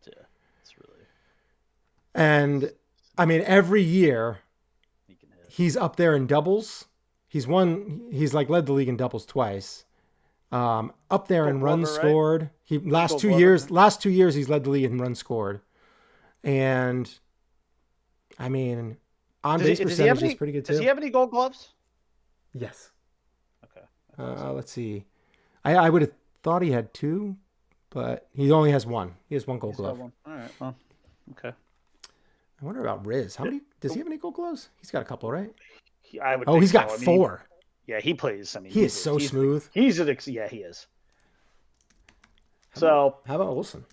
Yeah, it's really. And every year he's up there in doubles. He's like led the league in doubles twice. Up there in runs scored. Last 2 years he's led the league in runs scored. And on base percentage is pretty good too. Does he have any Gold Gloves? Yes. Okay. Let's see. I would have thought he had 2, but he only has 1. He has 1 Gold Glove. All right. Well, okay. I wonder about Riz. Does he have any Gold Gloves? He's got a couple, right? He's got 4. He plays. He is so smooth. He is. How about Olsen?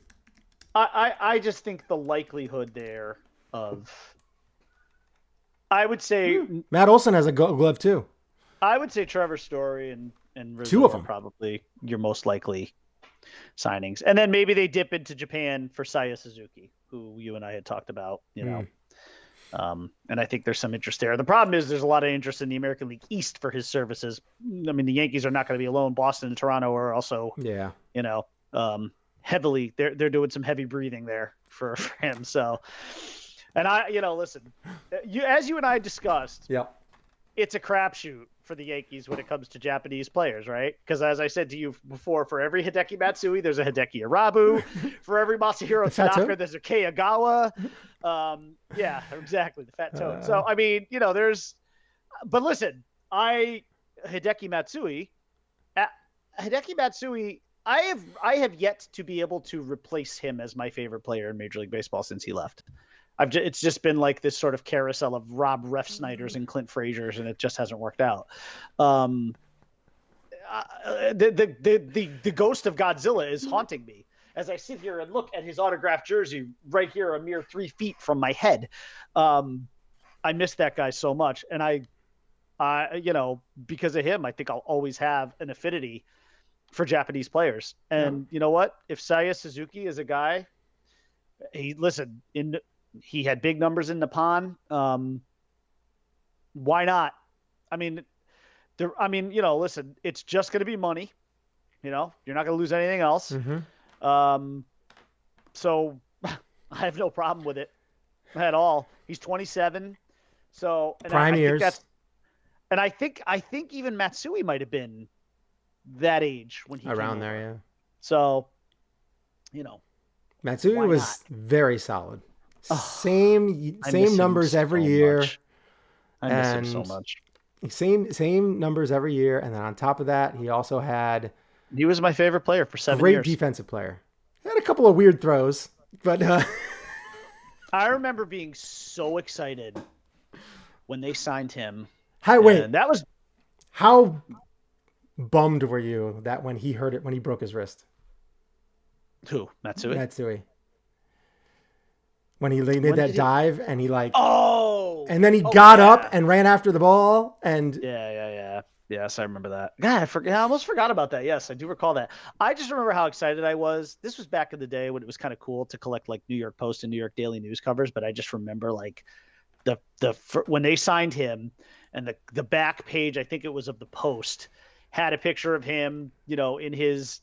I just think the likelihood there of, I would say Matt Olson has a Gold Glove too. I would say Trevor Story and Rizzo 2 of them are probably your most likely signings, and then maybe they dip into Japan for Saya Suzuki, who you and I had talked about. And I think there's some interest there. The problem is there's a lot of interest in the American League East for his services. The Yankees are not going to be alone. Boston and Toronto are also heavily they're doing some heavy breathing there for him. So, and listen, as you and I discussed, it's a crapshoot for the Yankees when it comes to Japanese players, right? Because as I said to you before, for every Hideki Matsui, there's a Hideki Arabu. For every Masahiro Tanaka, there's a Keiagawa. Yeah, exactly, the fat toad. So but listen, Hideki Matsui. I have yet to be able to replace him as my favorite player in Major League Baseball since he left. It's just been like this sort of carousel of Rob Refsnyders and Clint Frazier's, and it just hasn't worked out. The ghost of Godzilla is haunting me as I sit here and look at his autographed jersey right here, a mere 3 feet from my head. I miss that guy so much, and I because of him, I think I'll always have an affinity for Japanese players. And you know what? If Saya Suzuki is a guy, he had big numbers in Nippon. Why not? Listen, it's just going to be money. You're not going to lose anything else. So I have no problem with it at all. He's 27. So prime years. I think even Matsui might have been that age when he around came there, over. yeah. So, Matsui was very solid. Same miss him numbers every so year. much. I miss him so much. Same numbers every year, and then on top of that, he also had He was my favorite player for 7 great years. defensive player. He had a couple of weird throws, but I remember being so excited when they signed him. wait, that was how bummed were you that when he broke his wrist? who? Matsui? Matsui. When he did that dive and he and then he got up and ran after the ball and yeah. Yes, I remember that. God, I almost forgot about that. Yes, I do recall that. I just remember how excited I was. This was back in the day when it was kind of cool to collect like New York Post and New York Daily News covers. But I just remember like when they signed him and the back page, I think it was of the Post, had a picture of him, in his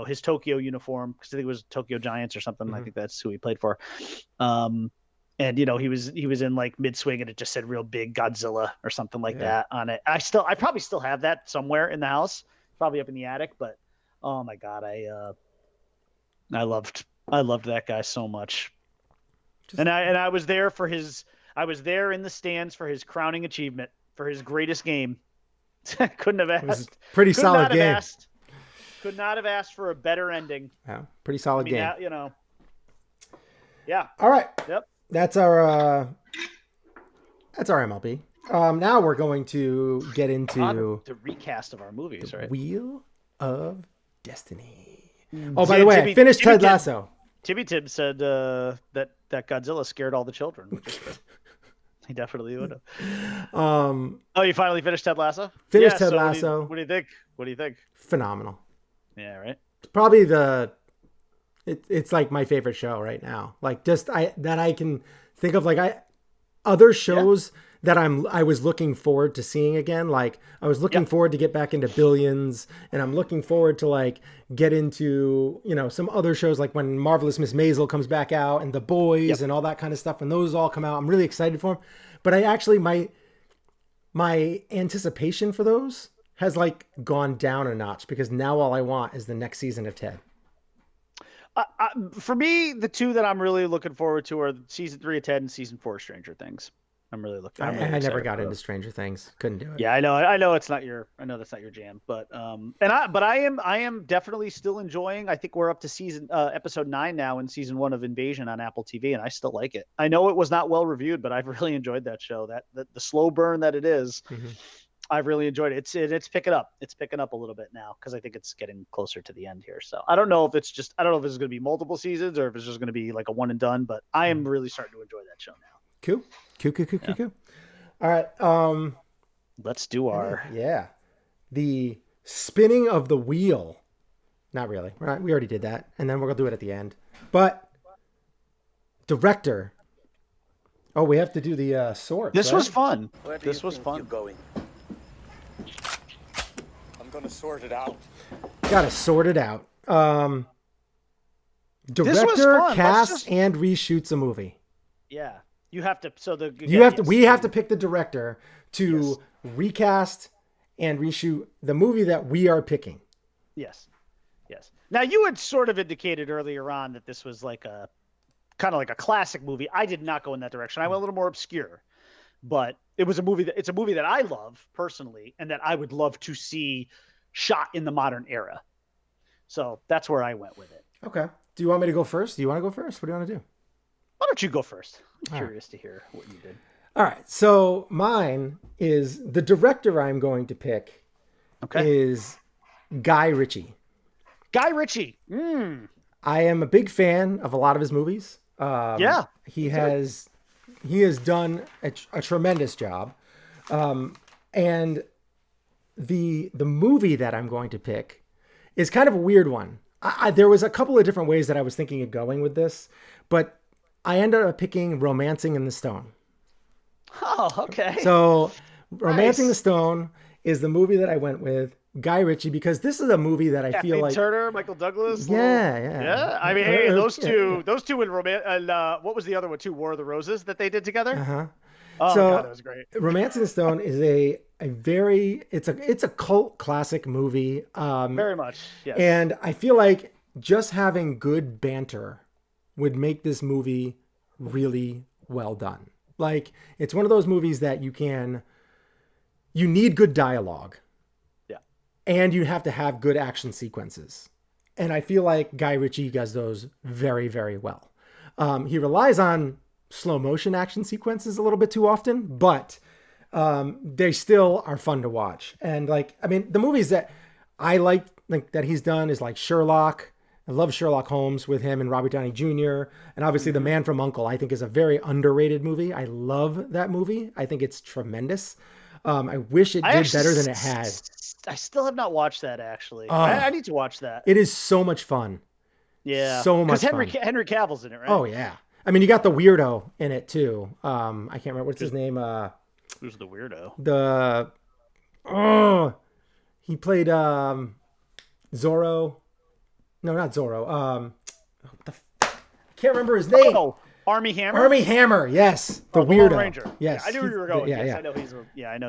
his Tokyo uniform, because I think it was Tokyo Giants or something. I think that's who he played for. And he was in like mid swing and it just said real big Godzilla or something like that on it. I probably still have that somewhere in the house, probably up in the attic. But oh my God, I loved that guy so much. And I was there in the stands for his crowning achievement, for his greatest game. Couldn't have asked. Pretty solid game. Could not have asked for a better ending. Yeah, pretty solid game. Yeah. All right. Yep. That's our MLB. Now we're going to get into the recast of our movies, right? Wheel of Destiny. Oh, by the way, I finished Ted Lasso. Timmy Tim said that Godzilla scared all the children, which is good. He definitely would have. You finally finished Ted Lasso? Finished Ted Lasso. What do you think? Phenomenal. Yeah, right. It's probably it's like my favorite show right now. Like that I can think of other shows that I was looking forward to seeing again. Like I was looking forward to get back into Billions, and I'm looking forward to get into, some other shows like when Marvelous Miss Maisel comes back out and The Boys and all that kind of stuff. When those all come out, I'm really excited for them. But I actually, my anticipation for those has gone down a notch because now all I want is the next season of Ted. For me, the two that I'm really looking forward to are season 3 of Ted and season 4 of Stranger Things. I'm really looking. I never got into Stranger Things. Couldn't do it. Yeah, I know it's not your. I know that's not your jam, but I am definitely still enjoying. I think we're up to episode 9 now in season 1 of Invasion on Apple TV, and I still like it. I know it was not well reviewed, but I've really enjoyed that show. That the slow burn that it is. Mm-hmm. I've really enjoyed it. It's picking up. It's picking up a little bit now because I think it's getting closer to the end here. So I don't know if it's going to be multiple seasons or if it's just going to be like a one and done. But I am really starting to enjoy that show now. Cool. All right. Let's do the spinning of the wheel. Not really. Right. We already did that, and then we're gonna do it at the end. But director. Oh, we have to do the sword. This was fun. This was fun. Going? I'm gonna sort it out. Gotta sort it out. Director, cast, and reshoots a movie. Yeah. You have to. We have to pick the director to recast and reshoot the movie that we are picking. Yes. Now you had sort of indicated earlier on that this was kind of like a classic movie. I did not go in that direction. I went a little more obscure, but it's a movie that I love personally, and that I would love to see shot in the modern era. So that's where I went with it. Okay. Do you want me to go first? Do you want to go first? What do you want to do? Why don't you go first? I'm curious to hear what you did. All right. So mine is the director I'm going to pick is Guy Ritchie. Guy Ritchie. I am a big fan of a lot of his movies. He has done a tremendous job. And the movie that I'm going to pick is kind of a weird one. There was a couple of different ways that I was thinking of going with this, but I ended up picking Romancing in the Stone. Oh, okay. So Romancing the Stone is the movie that I went with. Guy Ritchie, because this is a movie that I feel like Turner, Michael Douglas. Yeah. I mean, hey, those two in what was the other one too? War of the Roses that they did together. Uh-huh. Oh, God, that was great. Romancing the Stone is it's a cult classic movie. Very much. Yes. And I feel like just having good banter would make this movie really well done. Like, it's one of those movies that you need good dialogue. Yeah. And you have to have good action sequences. And I feel like Guy Ritchie does those very, very well. He relies on slow motion action sequences a little bit too often, but they still are fun to watch. And like, I mean, the movies that I like that he's done is like Sherlock. I love Sherlock Holmes with him and Robert Downey Jr. And obviously The Man from U.N.C.L.E. I think is a very underrated movie. I love that movie. I think it's tremendous. I wish it did better than it had. I still have not watched that, actually. I need to watch that. It is so much fun. Yeah. So much fun. Because Henry Cavill's in it, right? Oh, yeah. I mean, you got the weirdo in it, too. I can't remember. What's his name? Who's the weirdo? He played Zorro. No, not Zorro. I can't remember his name. Oh, Armie Hammer? Armie Hammer, yes. The Lone weirdo. Ranger. Yes. Yeah, I knew where you were going. Yeah, yes, yeah. I know he's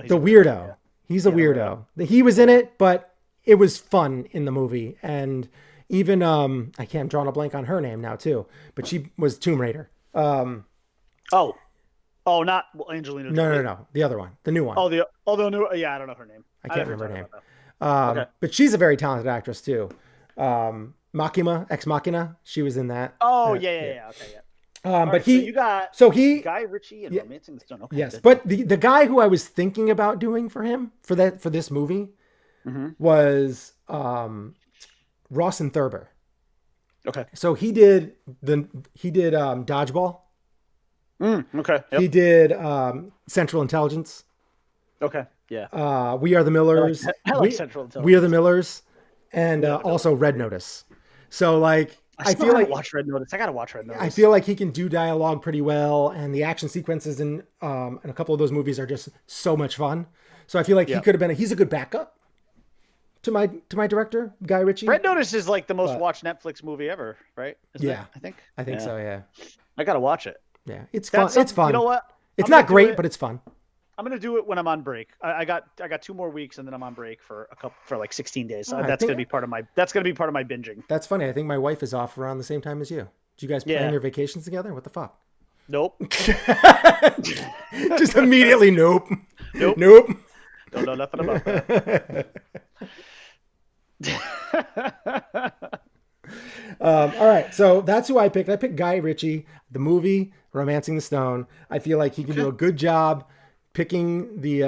the weirdo. He's a weirdo. He was in it, but it was fun in the movie. And even, I'm drawing a blank on her name now, too. But she was Tomb Raider. Oh, not Angelina Jolie. No. The other one. The new one. The new, yeah, I don't know her name. I can't remember her name. Okay. But she's a very talented actress, too. Ex Machina, she was in that. Oh, yeah. Okay, yeah. But right, he, so you got Guy Ritchie and Romancing the Stone. Okay, yes, good. but the guy who I was thinking about doing for him for this movie was Rawson Thurber. Okay. So he did Dodgeball. Okay. Yep. He did Central Intelligence. Okay. Yeah. We Are the Millers. I like Central Intelligence. We Are the Millers, and also Red Notice. So like. I feel like watch Red Notice. I gotta watch Red Notice. I feel like he can do dialogue pretty well, and the action sequences in a couple of those movies are just so much fun. So I feel like he could have been. He's a good backup to my director, Guy Ritchie. Red Notice is like the most watched Netflix movie ever, right? Isn't it? I think so. Yeah. I gotta watch it. Yeah, it's fun. It's fun. You know what? It's not great, but it's fun. I'm gonna do it when I'm on break. I got 2 more weeks, and then I'm on break for like 16 days. So that's gonna be part of my binging. That's funny. I think my wife is off around the same time as you. Did you guys plan your vacations together? What the fuck? Nope. Just immediately, nope. Don't know nothing about that. All right, so that's who I picked. I picked Guy Ritchie. The movie Romancing the Stone. I feel like he can do a good job picking the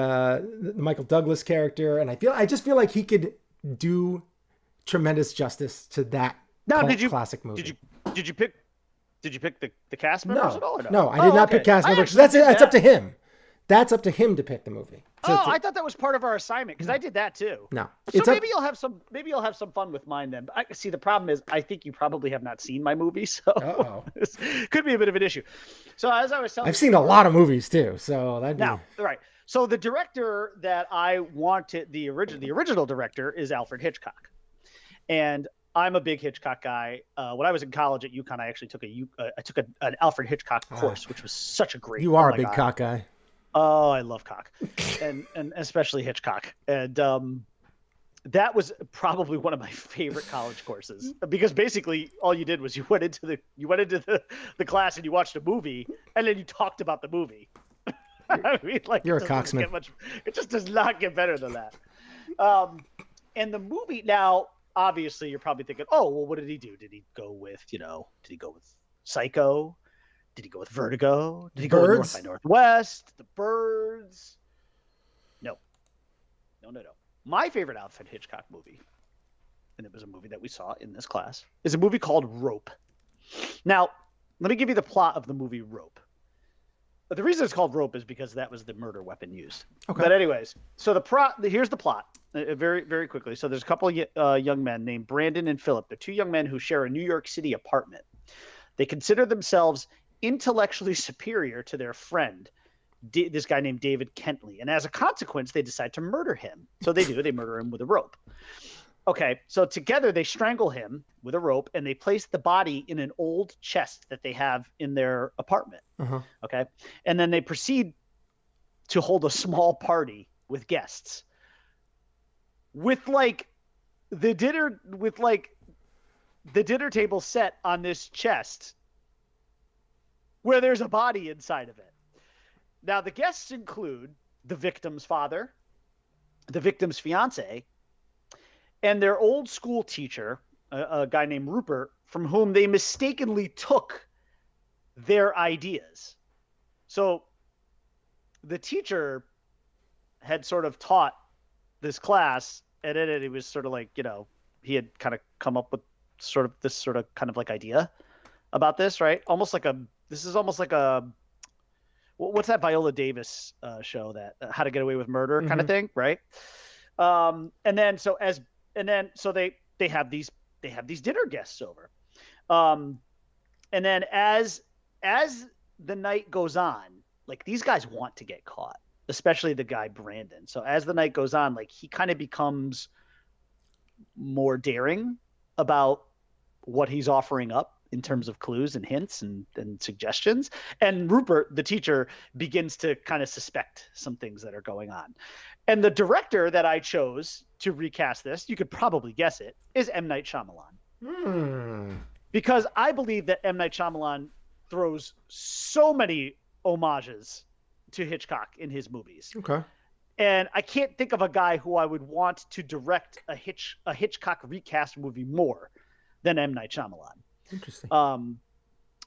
Michael Douglas character, and I just feel like he could do tremendous justice to that classic movie. Did you pick the cast members at all? Or no, I did not pick cast members. That's up to him. That's up to him to pick the movie. I thought that was part of our assignment because I did that too. No, so maybe you'll have some fun with mine then. But see, the problem is I think you probably have not seen my movie, so this could be a bit of an issue. So as I was telling, I've seen a lot of movies too. So right. So the director that I wanted, the original director is Alfred Hitchcock, and I'm a big Hitchcock guy. When I was in college at UConn, I actually took an Alfred Hitchcock course, which was such a great. You are a big cock guy. Oh, I love cock, and especially Hitchcock, and that was probably one of my favorite college courses because basically all you did was you went into the class and you watched a movie and then you talked about the movie. I mean, like you're a cocksman. It just does not get better than that. And the movie now, obviously, you're probably thinking, oh, well, what did he do? Did he go with Psycho? Did he go with Vertigo? Did he go with North by Northwest? The Birds? No. My favorite Alfred Hitchcock movie, and it was a movie that we saw in this class, is a movie called Rope. Now, let me give you the plot of the movie Rope. But the reason it's called Rope is because that was the murder weapon used. Okay. But anyways, so here's the plot, very, very quickly. So there's a couple of young men named Brandon and Philip. They're 2 young men who share a New York City apartment. They consider themselves intellectually superior to their friend, this guy named David Kentley. And as a consequence, they decide to murder him. So they murder him with a rope. Okay, so together they strangle him with a rope and they place the body in an old chest that they have in their apartment. Okay, and then they proceed to hold a small party with guests with the dinner table set on this chest where there's a body inside of it. Now, the guests include the victim's father, the victim's fiance, and their old school teacher, a guy named Rupert, from whom they mistakenly took their ideas. So the teacher had sort of taught this class, and in it, he was sort of like, he had kind of come up with this kind of like idea about this, right? This is almost like a, what's that Viola Davis show, that How to Get Away with Murder kind of thing, right? And then they have these dinner guests over. And then as the night goes on, like, these guys want to get caught, especially the guy Brandon. So as the night goes on, like, he kind of becomes more daring about what he's offering up in terms of clues and hints and suggestions. And Rupert, the teacher, begins to kind of suspect some things that are going on. And the director that I chose to recast this, you could probably guess it, is M. Night Shyamalan. Because I believe that M. Night Shyamalan throws so many homages to Hitchcock in his movies. Okay. And I can't think of a guy who I would want to direct a Hitchcock recast movie more than M. Night Shyamalan. Interesting.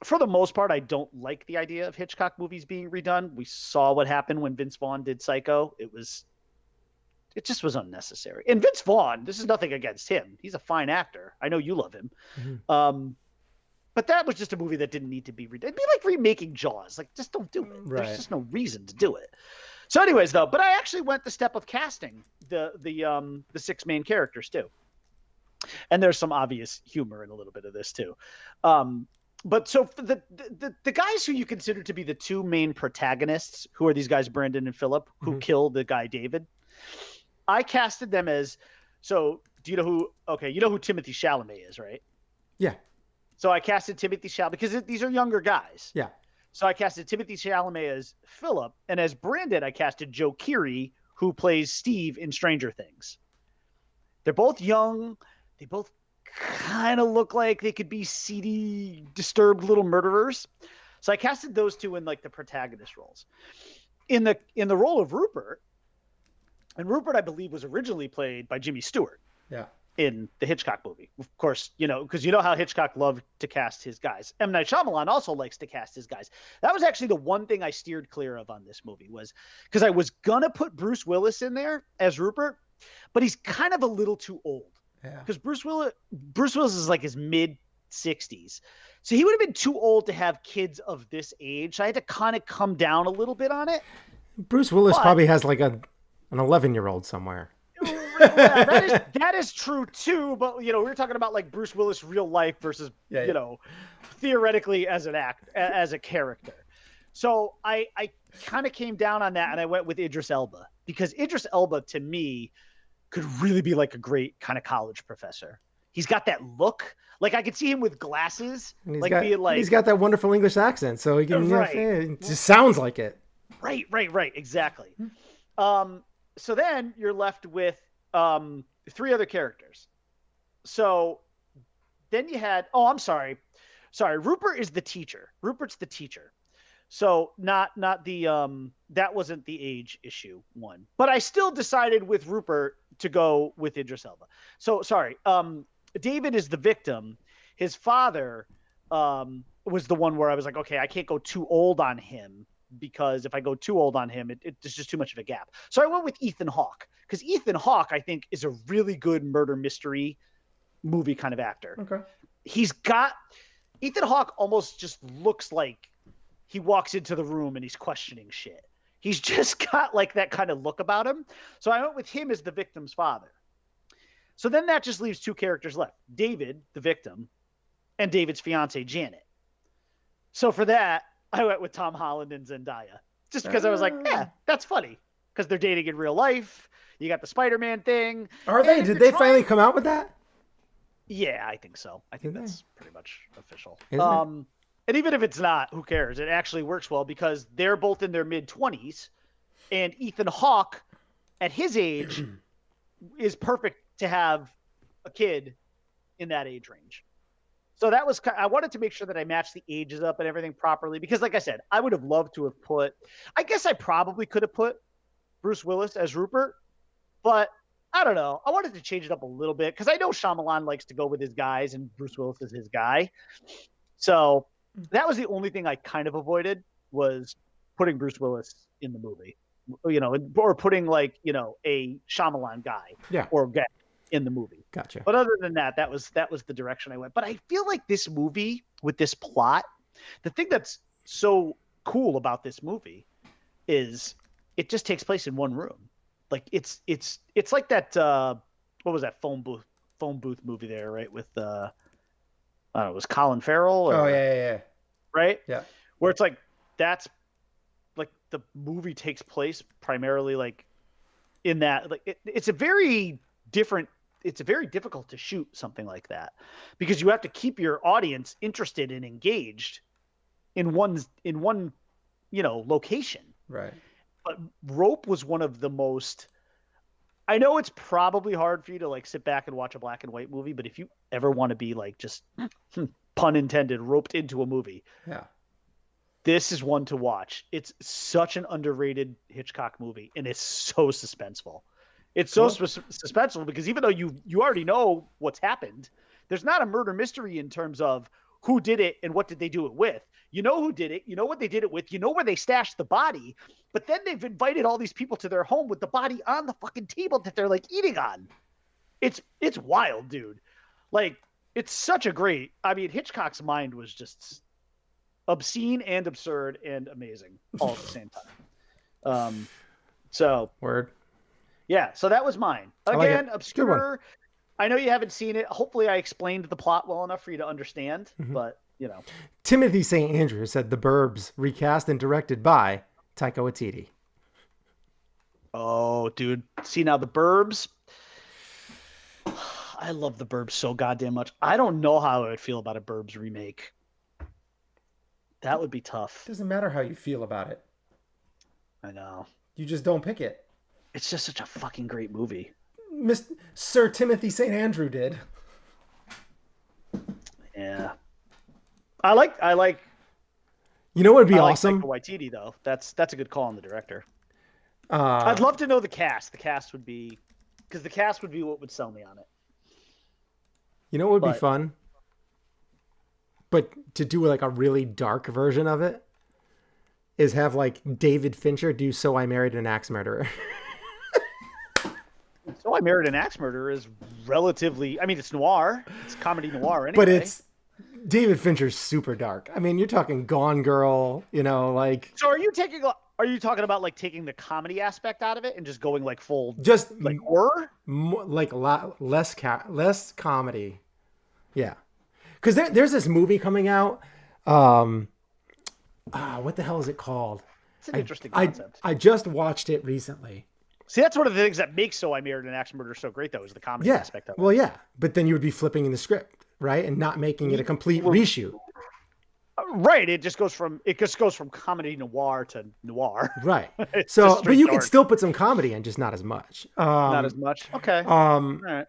For the most part, I don't like the idea of Hitchcock movies being redone. We saw what happened when Vince Vaughn did Psycho. It just was unnecessary. And Vince Vaughn, this is nothing against him. He's a fine actor. I know you love him. But that was just a movie that didn't need to be redone. It'd be like remaking Jaws. Like, just don't do it. Right. There's just no reason to do it. So anyways, though, but I actually went the step of casting the 6 main characters too. And there's some obvious humor in a little bit of this too. But so for the guys who you consider to be the 2 main protagonists, who are these guys, Brandon and Philip, who kill the guy David, I casted them as, so do you know who Timothy Chalamet is, right? Yeah. So I casted Timothy Chalamet because these are younger guys. Yeah. So I casted Timothy Chalamet as Philip, and as Brandon, I casted Joe Keery, who plays Steve in Stranger Things. They're both young. They both kind of look like they could be seedy, disturbed little murderers. So I casted those 2 in like the protagonist roles. In the role of Rupert, and Rupert, I believe, was originally played by Jimmy Stewart. Yeah. In the Hitchcock movie. Of course, because you know how Hitchcock loved to cast his guys. M. Night Shyamalan also likes to cast his guys. That was actually the one thing I steered clear of on this movie, was because I was going to put Bruce Willis in there as Rupert, but he's kind of a little too old. Yeah. Because Bruce Willis is like his mid-60s. So he would have been too old to have kids of this age. So I had to kind of come down a little bit on it. Bruce Willis probably has like an 11-year-old somewhere. Yeah, that is true too, but we were talking about like Bruce Willis real life versus theoretically as a character. So I kind of came down on that, and I went with Idris Elba, because Idris Elba to me could really be like a great kind of college professor. He's got that look. Like, I could see him with glasses, he's got that wonderful English accent, so he can it just sounds like it. Right, exactly. So then you're left with 3 other characters. So then you had, sorry, Rupert is the teacher. Rupert's the teacher. So not the that wasn't the age issue one. But I still decided with Rupert to go with Idris Elba. So sorry, David is the victim. His father was the one where I was like, okay, I can't go too old on him, because if I go too old on him, it's just too much of a gap. So I went with Ethan Hawke, because Ethan Hawke, I think, is a really good murder mystery movie kind of actor. Okay. Ethan Hawke almost just looks like he walks into the room and he's questioning shit. He's just got like that kind of look about him. So I went with him as the victim's father. So then that just leaves 2 characters left: David, the victim, and David's fiance, Janet. So for that, I went with Tom Holland and Zendaya, just because I was like, yeah, that's funny, because they're dating in real life. You got the Spider-Man thing. Are they? Did they finally come out with that? Yeah, I think so. I think that's pretty much official. Isn't And even if it's not, who cares? It actually works well, because they're both in their mid-20s, and Ethan Hawke, at his age, is perfect to have a kid in that age range. So that was, I wanted to make sure that I matched the ages up and everything properly because, like I said, I would have loved to have put, I guess I probably could have put Bruce Willis as Rupert, but I don't know. I wanted to change it up a little bit because I know Shyamalan likes to go with his guys and Bruce Willis is his guy. So that was the only thing I kind of avoided was putting Bruce Willis in the movie, or putting like, a Shyamalan guy or guy in the movie. Gotcha. But other than that, that was the direction I went. But I feel like this movie with this plot, the thing that's so cool about this movie is it just takes place in one room. Like it's like that what was that phone booth movie there, right? With I don't know, it was Colin Farrell or, yeah. Right? Yeah. Where it's like that's like the movie takes place primarily like in that, like it's very difficult to shoot something like that because you have to keep your audience interested and engaged in one location. Right. But Rope was one of the most, I know it's probably hard for you to like sit back and watch a black and white movie, but if you ever want to be like just pun intended, roped into a movie, this is one to watch. It's such an underrated Hitchcock movie and it's so suspenseful. It's so suspenseful because even though you already know what's happened, there's not a murder mystery in terms of who did it and what did they do it with. You know who did it. You know what they did it with. You know where they stashed the body. But then they've invited all these people to their home with the body on the fucking table that they're like eating on. It's wild, dude. Like, it's such a great, I mean, Hitchcock's mind was just obscene and absurd and amazing all at the same time. Word. Yeah, so that was mine. Again, like obscure. I know you haven't seen it. Hopefully I explained the plot well enough for you to understand, but, Timothy St. Andrew said The Burbs recast and directed by Taika Waititi. Oh, dude. See, now The Burbs. I love The Burbs so goddamn much. I don't know how I would feel about a Burbs remake. That would be tough. Doesn't matter how you feel about it. I know. You just don't pick it. It's just such a fucking great movie. Sir Timothy St. Andrew did. Yeah. I like. You know what would be awesome? Taika Waititi, though. That's a good call on the director. I'd love to know the cast. The cast would be what would sell me on it. You know what would be fun? But to do like a really dark version of it is have like David Fincher do So I Married an Axe Murderer. So I Married an Axe Murderer is relatively, I mean, it's noir. It's comedy noir anyway. But it's David Fincher's super dark. I mean, you're talking Gone Girl, like. So are you talking about like taking the comedy aspect out of it and just going like full, just like horror? Like a lot less comedy. Yeah. Because there's this movie coming out. What the hell is it called? It's an interesting concept. I just watched it recently. See, that's one of the things that makes So I Married an Axe Murderer so great, though, is the comedy aspect of it. Well, yeah. But then you would be flipping in the script, right? And not making it a complete reshoot. Right. It just goes from comedy noir to noir. Right. So, but you could still put some comedy in, just not as much. Not as much. Okay. All right.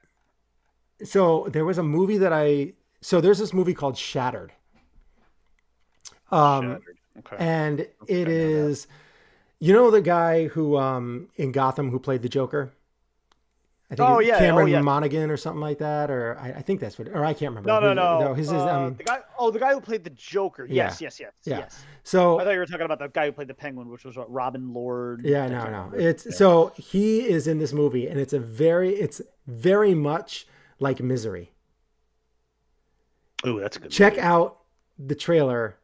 So there was a movie there's this movie called Shattered. Shattered. Okay. And it is, the guy who in Gotham who played the Joker? I think Cameron Monaghan or something like that, or I think that's what, or I can't remember. No. The guy who played the Joker. Yes. So I thought you were talking about the guy who played the Penguin, which was Robin Lord. Yeah, no. So he is in this movie, and it's very much like Misery. Oh, that's a good. Check out the trailer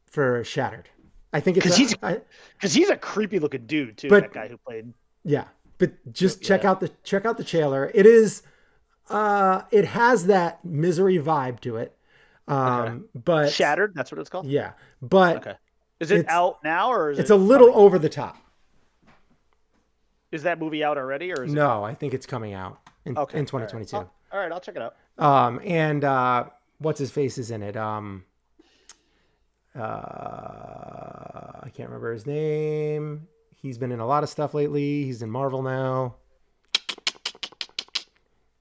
for Shattered. I think it's because he's a creepy looking dude too. That guy who played. Yeah, but just check out the trailer. It is, it has that Misery vibe to it. But Shattered, that's what it's called. Yeah, but is it out now or is it's a little over the top? Is that movie out already or is no? I think it's coming out in 2022. All right, I'll check it out. And what's his face is in it? I can't remember his name. He's been in a lot of stuff lately. He's in Marvel now.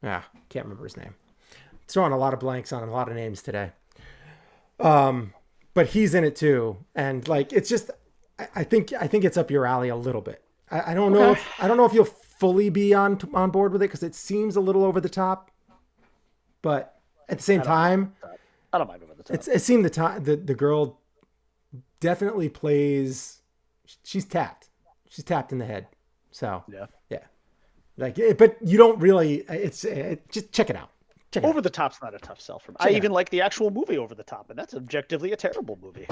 Can't remember his name. throwing a lot of blanks on a lot of names today. But he's in it too, and like it's just, I think it's up your alley a little bit. I don't know if you'll fully be on board with it because it seems a little over the top, but at the same time, I don't mind over the top. It seemed the girl definitely plays. She's tapped. She's tapped in the head. So yeah. Like, but you don't really. Just check it out. Over the Top's not a tough sell for me. I even like the actual movie Over the Top, and that's objectively a terrible movie.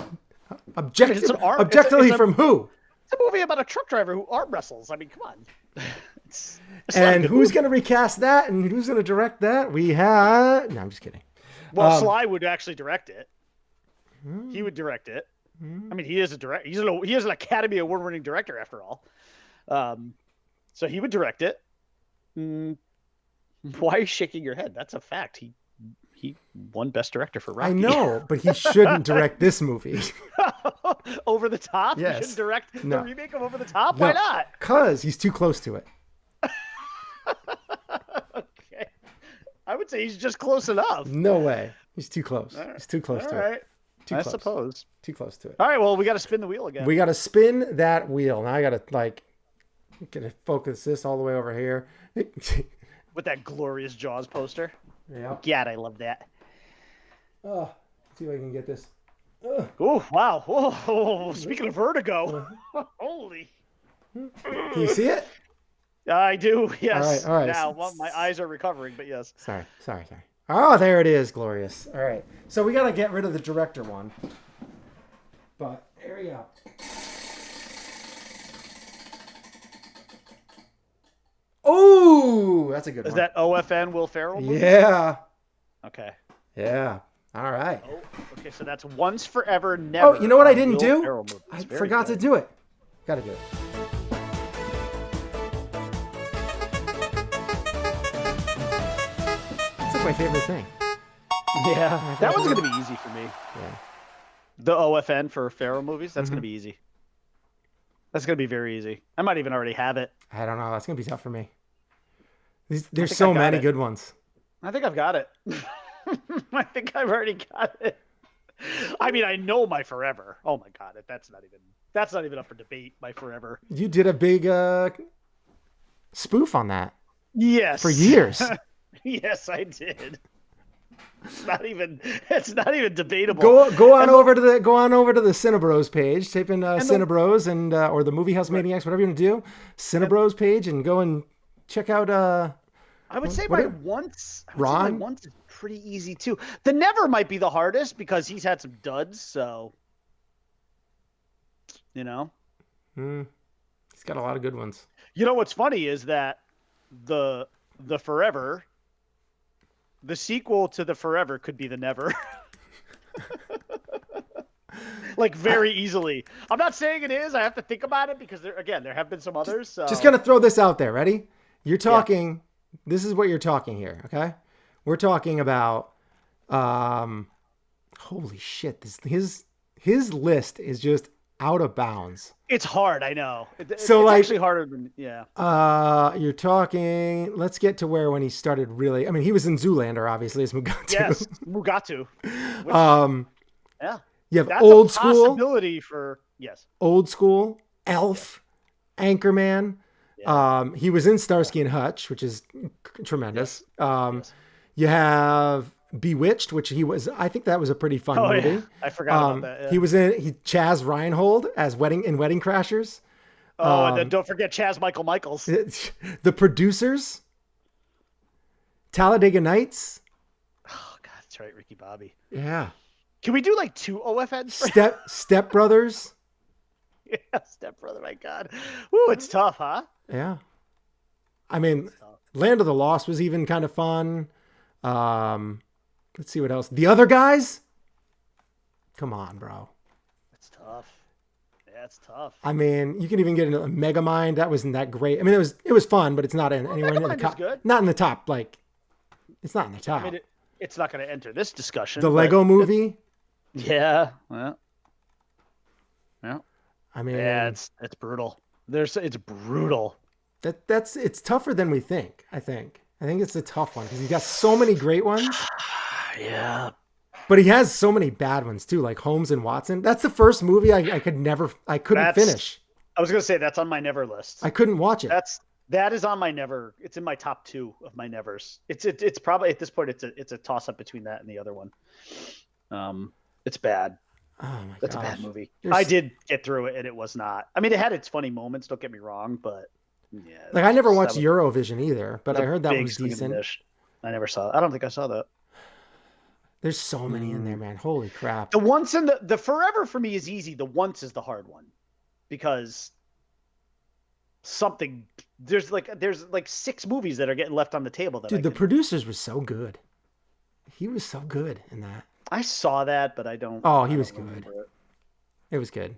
Objectively from who? It's a movie about a truck driver who arm wrestles. I mean, come on. And who's going to recast that? And who's going to direct that? No, I'm just kidding. Well, Sly would actually direct it. He would direct it. I mean, he is a director. He is an Academy Award-winning director, after all. So he would direct it. Why are you shaking your head? That's a fact. He won Best Director for Rocky. I know, but he shouldn't direct this movie. Over the Top? Yes. He shouldn't direct the remake of Over the Top? Why not? Because he's too close to it. Okay. I would say he's just close enough. No way. He's too close. Right. He's too close to it. I suppose. Too close to it. All right, well, we got to spin the wheel again. We got to spin that wheel. Now I got to, get to focus this all the way over here. With that glorious Jaws poster. Yeah. God, I love that. Oh, let's see if I can get this. Oh, wow. Oh, speaking of vertigo. Holy. Can you see it? I do, yes. All right. Now, my eyes are recovering, but yes. Sorry. Oh, there it is, glorious. All right. So we got to get rid of the director one. But here we go. Oh, that's a good one. Is that OFN Will Ferrell movie? Yeah. Okay. Yeah. All right. Oh, okay, so that's Once Forever, Never. Oh, you know what I didn't do? Ferrell movie. I forgot to do it. Got to do it. That's my favorite thing. Yeah. That one's going to be easy for me. Yeah. The OFN for Ferrell movies, that's going to be easy. That's going to be very easy. I might even already have it. I don't know. That's going to be tough for me. There's so many good ones. I think I've got it. I think I've already got it. I mean, I know my Forever. Oh my God, that's not even up for debate. My Forever. You did a big spoof on that. Yes. For years. Yes, I did. It's not even debatable. Go on over to the Cinebros page. Type in Cinebros and or the Movie House Maniacs, whatever you want to do. Cinebros page and go and check out. I would say my Once is pretty easy too. The Never might be the hardest because he's had some duds. So, you know, he's got a lot of good ones. You know what's funny is that the Forever. The sequel to The Forever could be The Never. Like, very easily. I'm not saying it is. I have to think about it because, there have been some others. So. Just going to throw this out there. Ready? You're talking... Yeah. This is what you're talking here, okay? We're talking about... holy shit. His list is just out of bounds. It's hard, I know. It's actually harder than, you're talking, let's get to when he started really, I mean, he was in Zoolander, obviously, as Mugatu. Yes, Mugatu. Yeah. You have That's old a school. Possibility for, yes. Old school, Elf, Anchorman. Yeah. He was in Starsky and Hutch, which is tremendous. Yes. You have Bewitched, which I think that was a pretty fun movie. Yeah. I forgot about that. Yeah. He was in Chaz Reinhold as in Wedding Crashers. And then don't forget Chaz Michaels. The Producers. Talladega Nights. Oh God, that's right, Ricky Bobby. Yeah. Can we do like 2 OFNs? Step Brothers. Yeah, Step Brother. My God. Ooh, it's tough, huh? Yeah. I mean, Land of the Lost was even kind of fun. Let's see what else. The Other Guys? Come on, bro. That's tough. Yeah, it's tough. I mean, you can even get into Megamind. That wasn't that great. I mean, it was fun, but it's not anywhere near the top. Not in the top. Like, it's not in the top. I mean, it's not going to enter this discussion. The Lego Movie? Yeah. Well. I mean, yeah, it's brutal. It's brutal. It's tougher than we think, I think. I think it's a tough one because he's got so many great ones. Yeah. But he has so many bad ones too, like Holmes and Watson. That's the first movie I couldn't finish. I was gonna say that's on my never list. I couldn't watch it. That is on my never. It's in my top 2 of my nevers. It's probably at this point it's a toss up between that and the other one. It's bad. Oh my That's gosh. a bad movie. I did get through it and it was not. I mean, it had its funny moments. Don't get me wrong, but yeah. Like I never watched Eurovision either, but I heard that big was swing and decent. miss. I never saw it. I don't think I saw that. There's so many in there, man. Holy crap. The once and the forever for me is easy. The once is the hard one because there's like 6 movies that are getting left on the table. Dude, the producers were so good. He was so good in that. I saw that, but I don't. Oh, he was good. It. It was good.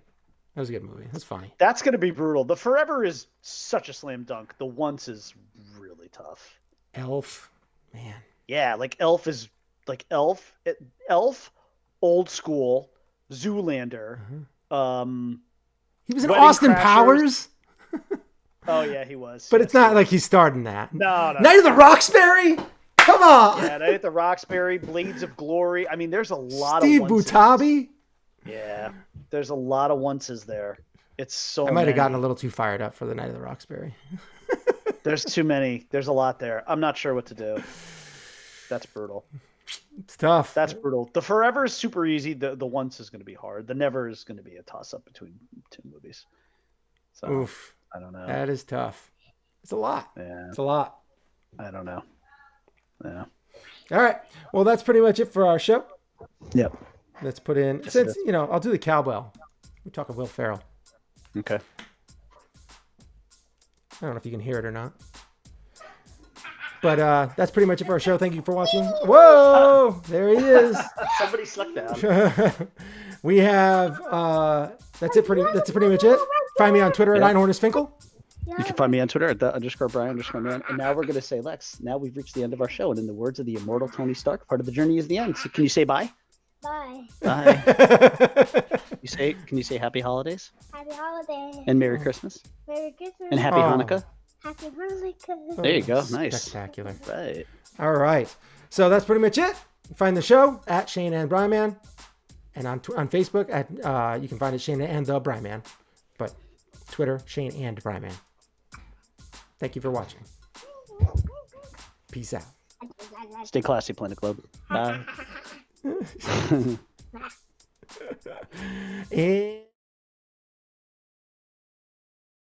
That was a good movie. That's funny. That's going to be brutal. The forever is such a slam dunk. The once is really tough. Elf, man. Yeah, like Elf is like Elf, old school, Zoolander. He was in Wedding Austin Crashers. Powers. Oh yeah, he was. But it's not like he starred in that. No. Night of the Roxbury. Come on. Yeah, Night at the Roxbury, Blades of Glory. I mean, there's a lot Steve of onces. Butabi. Yeah, there's a lot of onces there. It's so. I might have many. gotten a little too fired up for the Night of the Roxbury. There's too many. There's a lot there. I'm not sure what to do. That's brutal. It's tough. That's brutal. The forever is super easy. The once is going to be hard. The never is going to be a toss up between 2 movies. So Oof. I don't know. That is tough. It's a lot. Yeah. It's a lot. I don't know. Yeah. All right. Well, that's pretty much it for our show. Yep. Let's put in, since, I'll do the cowbell. We're talking Will Ferrell. Okay. I don't know if you can hear it or not. But that's pretty much it for our show. Thank you for watching. Whoa! There he is. Somebody slept down. We have, that's pretty much it. Find me on Twitter at EinhornusFinkel. You can find me on Twitter at _Brian_man. And now we're going to say, Lex, now we've reached the end of our show. And in the words of the immortal Tony Stark, part of the journey is the end. So can you say bye? Bye. Bye. Can you say happy holidays? Happy holidays. And Merry Christmas? Merry Christmas. And Happy Hanukkah? Happy Hanukkah. There you go. Nice. Spectacular. Right. All right. So that's pretty much it. Find the show at Shane and Brian Man. And on Facebook, at you can find it Shane and the Brian Man. But Twitter, Shane and Brian Man. Thank you for watching. Peace out. Stay classy, Planet Club. Bye. And